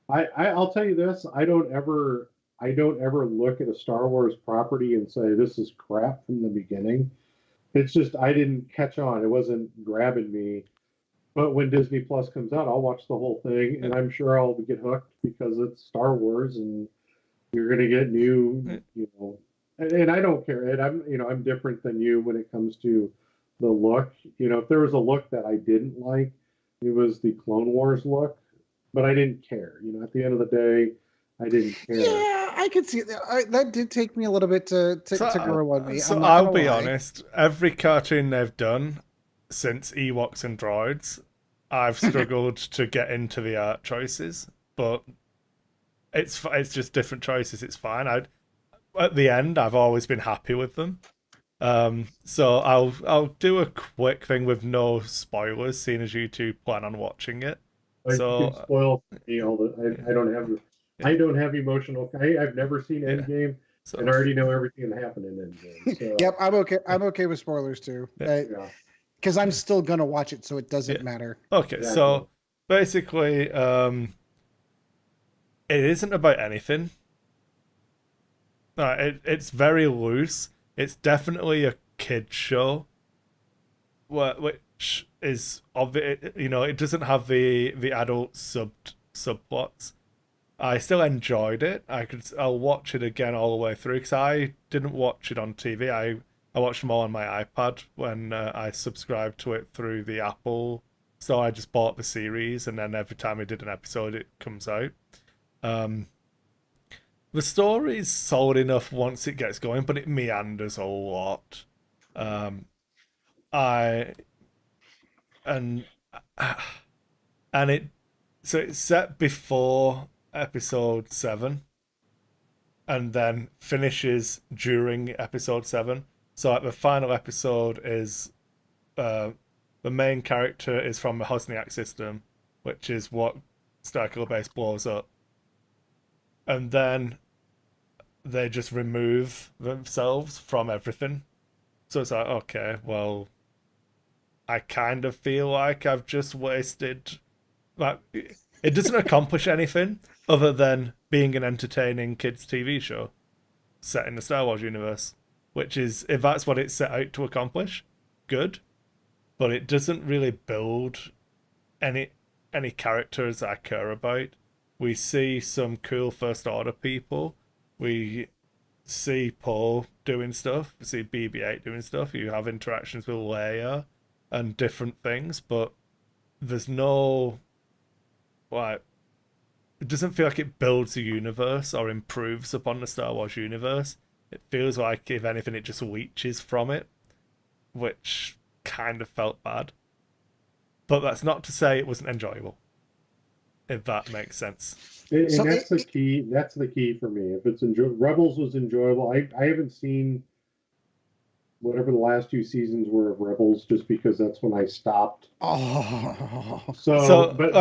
I'll tell you this: I don't ever look at a Star Wars property and say this is crap from the beginning. It's just I didn't catch on; it wasn't grabbing me. But when Disney Plus comes out, I'll watch the whole thing, and I'm sure I'll get hooked because it's Star Wars, and you're going to get new, And I don't care. And I'm different than you when it comes to the look. If there was a look that I didn't like, it was the Clone Wars look. But I didn't care. At the end of the day, I didn't care. Yeah, I could see that. That did take me a little bit to grow on me. So I'll be honest. Every cartoon they've done since Ewoks and Droids, I've struggled to get into the art choices. But it's just different choices. It's fine. At the end, I've always been happy with them. So I'll do a quick thing with no spoilers, seeing as you two plan on watching it. You can spoil me all the. I don't have emotional. I've never seen Endgame, and I already know everything that happened in Endgame. So. Yep, I'm okay. I'm okay with spoilers too. Because I'm still gonna watch it, so it doesn't matter. Okay, exactly. So basically, it isn't about anything. It's very loose. It's definitely a kid show, which is obvious. It doesn't have the adult subplots. I still enjoyed it. I'll watch it again all the way through because I didn't watch it on TV. I watched them all on my iPad when I subscribed to it through the Apple. So I just bought the series, and then every time I did an episode, it comes out. The story's solid enough once it gets going, but it meanders a lot. So it's set before episode 7, and then finishes during episode 7. So the final episode is the main character is from the Hosniak system, which is what Starkiller Base blows up. And then they just remove themselves from everything. So it's like, okay, well, I kind of feel like I've just wasted. It doesn't accomplish anything other than being an entertaining kids' TV show set in the Star Wars universe. Which is, if that's what it's set out to accomplish, good. But it doesn't really build any characters I care about. We see some cool First Order people. We see Poe doing stuff. We see BB-8 doing stuff. You have interactions with Leia. and different things, but there's no, like, it doesn't feel like it builds the universe or improves upon the Star Wars universe. It feels like, if anything, it just leeches from it, which kind of felt bad. But that's not to say it wasn't enjoyable, if that makes sense. And that's the key. That's the key for me. If it's Rebels was enjoyable. I haven't seen whatever the last 2 seasons were of Rebels, just because that's when I stopped. Oh, but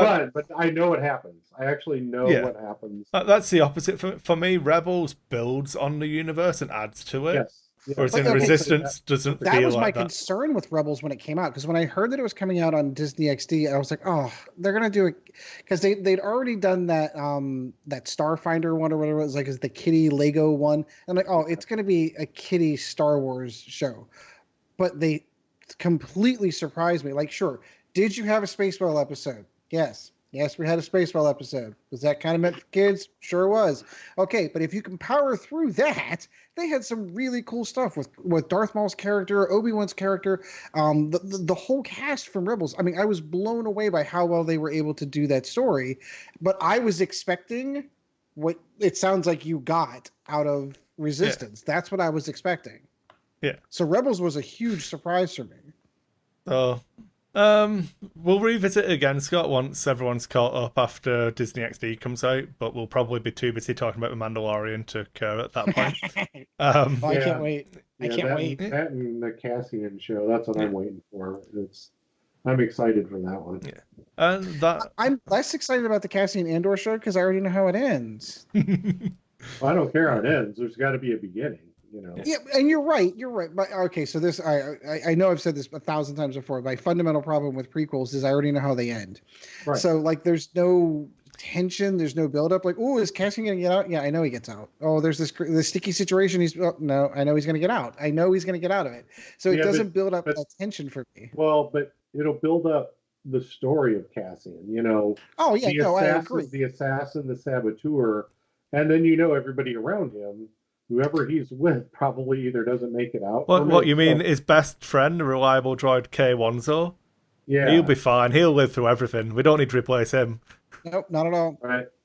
I know what happens. I actually know what happens. That's the opposite for me. Rebels builds on the universe and adds to it. Yes. Yeah. Whereas in Resistance doesn't feel like that. That was my concern with Rebels when it came out, because when I heard that it was coming out on Disney XD, I was like, oh, they're gonna do it, because they'd already done that that Starfinder one or whatever it was, like, is the kiddie Lego one. I'm like, oh, it's gonna be a kiddie Star Wars show, but they completely surprised me. Like, sure, did you have a Spaceball episode? Yes, we had a Spaceball episode. Was that kind of meant for kids? Sure was. Okay, but if you can power through that, they had some really cool stuff with Darth Maul's character, Obi-Wan's character, the whole cast from Rebels. I mean, I was blown away by how well they were able to do that story, but I was expecting what it sounds like you got out of Resistance. Yeah. That's what I was expecting. Yeah. So Rebels was a huge surprise for me. So, we'll revisit it again, Scott, once everyone's caught up after Disney XD comes out, but we'll probably be too busy talking about The Mandalorian to care at that point. I can't wait. I can't wait. That and the Cassian show, that's what I'm waiting for. I'm excited for that one. Yeah. And I'm less excited about the Cassian Andor show because I already know how it ends. Well, I don't care how it ends. There's got to be a beginning. You know. Yeah, and you're right. But okay, so this I know I've said this 1,000 times before. My fundamental problem with prequels is I already know how they end. Right. So like, there's no tension, there's no buildup. Like, oh, is Cassian gonna get out? Yeah, I know he gets out. Oh, there's this sticky situation. No, I know he's gonna get out. I know he's gonna get out of it. So it doesn't build up that tension for me. Well, but it'll build up the story of Cassian. You know. Oh yeah, I agree. The assassin, the saboteur, and then everybody around him. Whoever he's with probably either doesn't make it out. What you mean? His best friend, the reliable droid K-1zo? Yeah. He'll be fine. He'll live through everything. We don't need to replace him. Nope, not at all.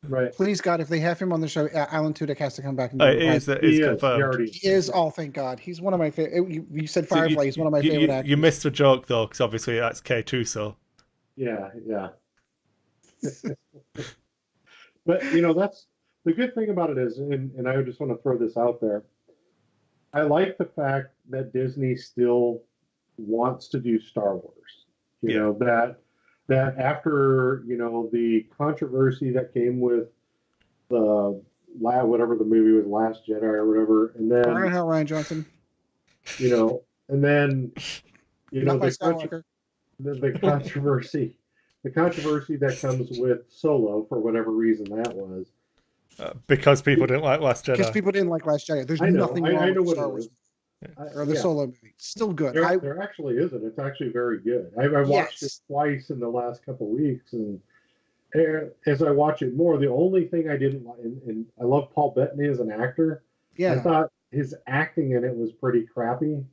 Right. Please, God, if they have him on the show, Alan Tudyk has to come back. And he's confirmed. He is. Oh, thank God. He's one of my favorite. You said Firefly. He's one of my favorite actors. You missed the joke, though, because obviously that's K2, so. Yeah. But, that's... The good thing about it is, and I just want to throw this out there, I like the fact that Disney still wants to do Star Wars. You know, that after, the controversy that came with the whatever the movie was, Last Jedi or whatever, and then Ryan Johnson. And then the controversy that comes with Solo, for whatever reason that was. Because people didn't like Last Jedi. Because people didn't like Last Jedi. There's nothing wrong with Star Wars. Or the Solo movie. Still good. There actually isn't. It's actually very good. I watched it twice in the last couple of weeks, and as I watch it more, the only thing I didn't like, and I love Paul Bettany as an actor. Yeah. I thought his acting in it was pretty crappy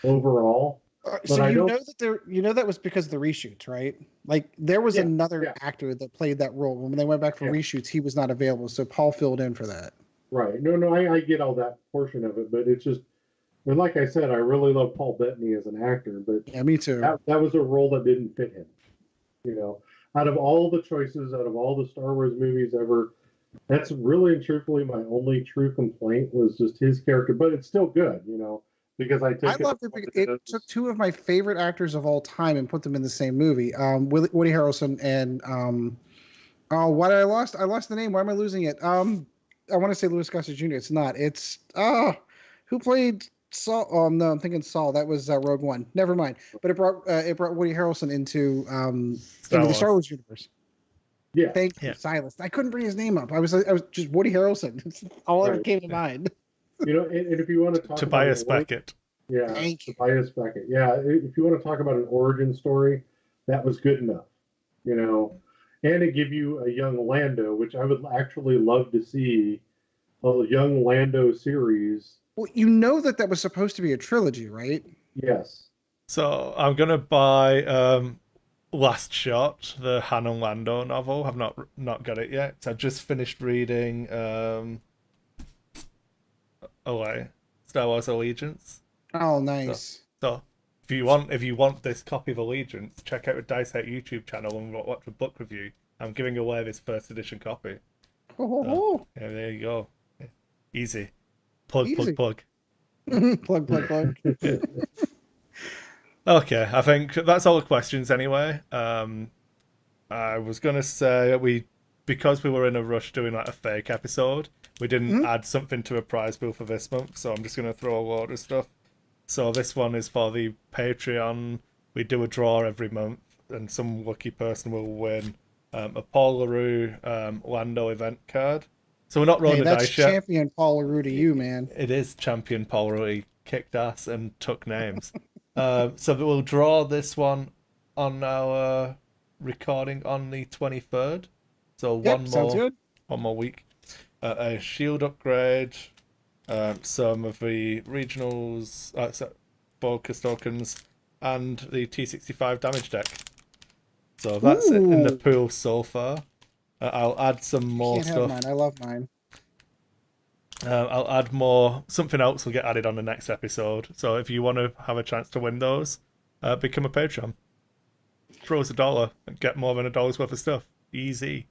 overall. So that was because of the reshoots, right? Like, there was another actor that played that role. When they went back for reshoots, he was not available, so Paul filled in for that. Right. No, I get all that portion of it, but it's just, and like I said, I really love Paul Bettany as an actor, but yeah, me too. That was a role that didn't fit him. Out of all the choices, out of all the Star Wars movies ever, that's really and truthfully my only true complaint was just his character, but it's still good, Because I loved it. It took two of my favorite actors of all time and put them in the same movie. Woody Harrelson and what I lost the name. Why am I losing it? I want to say Louis Gossett Jr. It's not. It's who played Saul? Oh no, I'm thinking Saul. That was Rogue One. Never mind. But it brought Woody Harrelson into the Star Wars universe. Yeah. Thank you, Silas. I couldn't bring his name up. I was just Woody Harrelson. It's all that came to mind. And if you want to talk Tobias Beckett. Yeah, Tobias Beckett. Yeah, if you want to talk about an origin story, that was good enough. And to give you a young Lando, which I would actually love to see, a young Lando series. Well, that was supposed to be a trilogy, right? Yes. So I'm gonna buy Last Shot, the Han and Lando novel. I've not got it yet. I just finished reading Star Wars Allegiance. Oh, So, nice. so if you want this copy of Allegiance, check out the Dice Out YouTube channel and watch a book review. I'm giving away this first edition copy. Oh, Yeah, there you go. Easy. Plug. plug. Okay, I think that's all the questions anyway. I was gonna say because we were in a rush doing like a fake episode, we didn't add something to a prize pool for this month, so I'm just gonna throw a load of stuff. So this one is for the Patreon. We do a draw every month, and some lucky person will win a Paul LaRue Lando event card. So we're not rolling the dice yet. That's champion Paul LaRue to you, man. It is champion Paul LaRue. He kicked ass and took names. So we'll draw this one on our recording on the 23rd. So one more week. A shield upgrade, some of the regionals, focus tokens, and the T65 damage deck. So that's it in the pool so far. I'll add some more stuff. Have mine. I love mine. I'll add more. Something else will get added on the next episode. So if you want to have a chance to win those, become a Patreon. Throw us $1 and get more than $1 worth of stuff. Easy.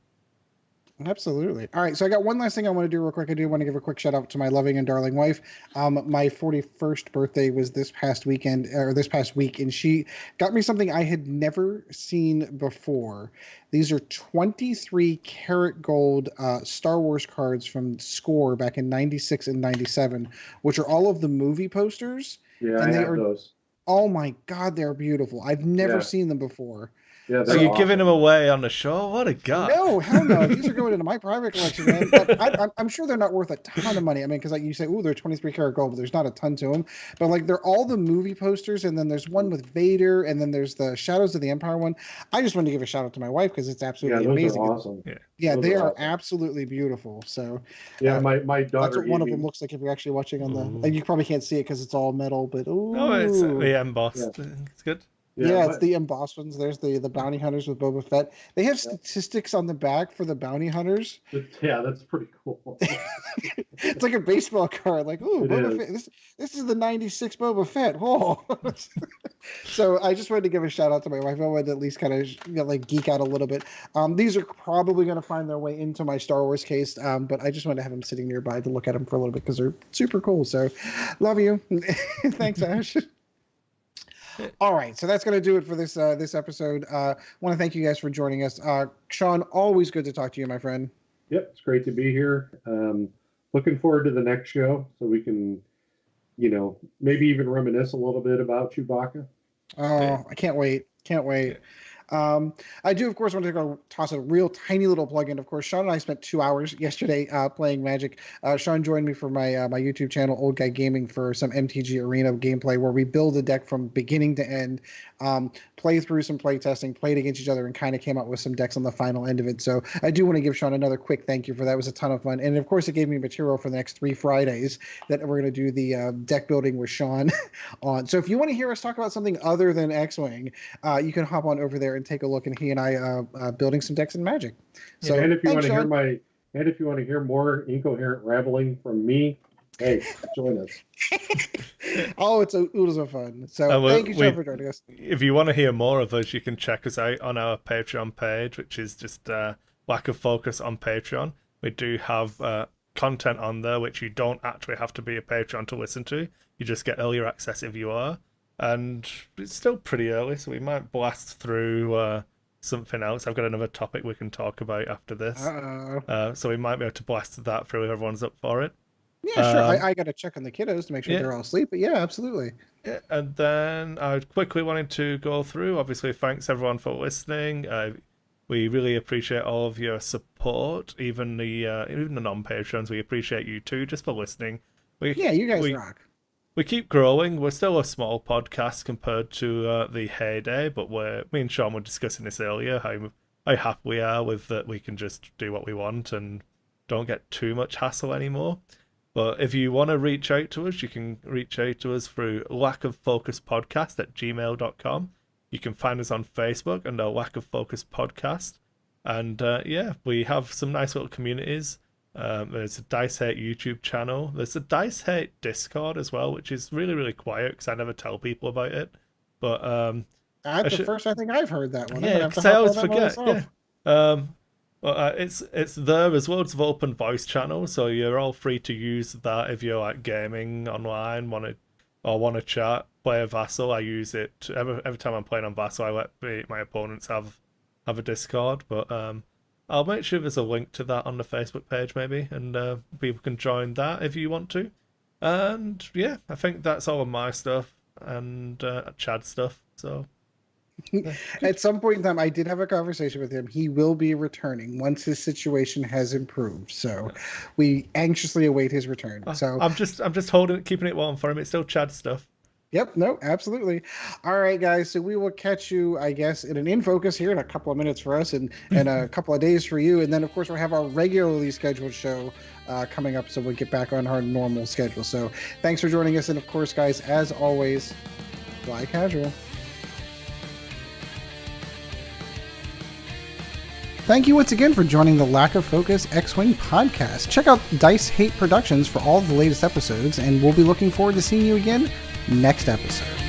Absolutely. All right, so I got one last thing I want to do real quick. I do want to give a quick shout out to my loving and darling wife. My 41st birthday was this past week, and she got me something I had never seen before. These are 23 karat gold Star Wars cards from Score back in 96 and 97, which are all of the movie posters. Yeah, and I have those. Oh my God, they're beautiful. I've never seen them before. Yeah, are you giving them away on the show? What a guy! No, hell no. These are going into my private collection, man. I'm sure they're not worth a ton of money. I mean, because like you say, ooh, they're 23 karat gold, but there's not a ton to them. But like, they're all the movie posters, and then there's one with Vader, and then there's the Shadows of the Empire one. I just wanted to give a shout out to my wife because it's absolutely amazing. Are awesome. Yeah, they are absolutely beautiful. So yeah, my daughter. That's what one of them looks like if you're actually watching on the. And you probably can't see it because it's all metal, but no, it's the embossed. Yeah. It's good. Yeah, it's the embossed ones. There's the bounty hunters with Boba Fett. They have statistics on the back for the bounty hunters. Yeah, that's pretty cool. It's like a baseball card. Like, ooh, Boba Fett. This is the 96 Boba Fett. Whoa. So I just wanted to give a shout out to my wife. I wanted to at least kind of geek out a little bit. These are probably going to find their way into my Star Wars case, but I just wanted to have them sitting nearby to look at them for a little bit because they're super cool. So love you. Thanks, Ash. All right, so that's going to do it for this episode. I want to thank you guys for joining us. Sean, always good to talk to you, my friend. Yep, it's great to be here. Looking forward to the next show so we can, maybe even reminisce a little bit about Chewbacca. Oh, I can't wait. I do, of course, want to go toss a real tiny little plug-in. Of course, Sean and I spent 2 hours yesterday playing Magic. Sean joined me for my YouTube channel, Old Guy Gaming, for some MTG Arena gameplay where we build a deck from beginning to end, play through some play testing, played against each other, and kind of came up with some decks on the final end of it. So I do want to give Sean another quick thank you for that. It was a ton of fun. And, of course, it gave me material for the next 3 Fridays that we're going to do the deck building with Sean on. So if you want to hear us talk about something other than X-Wing, you can hop on over there and take a look, and he and I building some decks in Magic. So, and if you want to hear more incoherent rambling from me, hey, join us. Oh, it was a fun. So thank you, Sean, for joining us. If you want to hear more of us, you can check us out on our Patreon page, which is just Lack of Focus on Patreon. We do have content on there which you don't actually have to be a Patreon to listen to. You just get earlier access if you are. And it's still pretty early, so we might blast through something else. I've got another topic we can talk about after this. So we might be able to blast that through if everyone's up for it. Yeah, sure. I got to check on the kiddos to make sure they're all asleep, but yeah, absolutely. Yeah, and then I quickly wanted to go through, obviously, thanks everyone for listening. We really appreciate all of your support, even the non-patrons. We appreciate you too, just for listening. You guys rock. We keep growing. We're still a small podcast compared to the heyday, but me and Sean were discussing this earlier, how happy we are with that we can just do what we want and don't get too much hassle anymore. But if you want to reach out to us, you can reach out to us through lackoffocuspodcast@gmail.com. You can find us on Facebook under Lack of Focus Podcast. And we have some nice little communities. There's a Dice Hate YouTube channel. There's a Dice Hate Discord as well, which is really, really quiet because I never tell people about it. But that's the first I think I've heard that one. Yeah, because I always forget. Yeah. It's there. There's loads of open voice channels, so you're all free to use that if you're like gaming online, want to chat, play a Vassal. I use it every time I'm playing on Vassal. I let my opponents have a Discord, but I'll make sure there's a link to that on the Facebook page maybe, and people can join that if you want to. And yeah, I think that's all of my stuff and Chad's stuff. So. At some point in time, I did have a conversation with him. He will be returning once his situation has improved. So we anxiously await his return. So I'm just keeping it warm for him. It's still Chad's stuff. Yep, no, absolutely. All right, guys. So we will catch you, I guess, in an In Focus here in a couple of minutes for us and a couple of days for you. And then, of course, we'll have our regularly scheduled show coming up. So we'll get back on our normal schedule. So thanks for joining us. And, of course, guys, as always, fly casual. Thank you once again for joining the Lack of Focus X-Wing podcast. Check out Dice Hate Productions for all of the latest episodes, and we'll be looking forward to seeing you again next episode.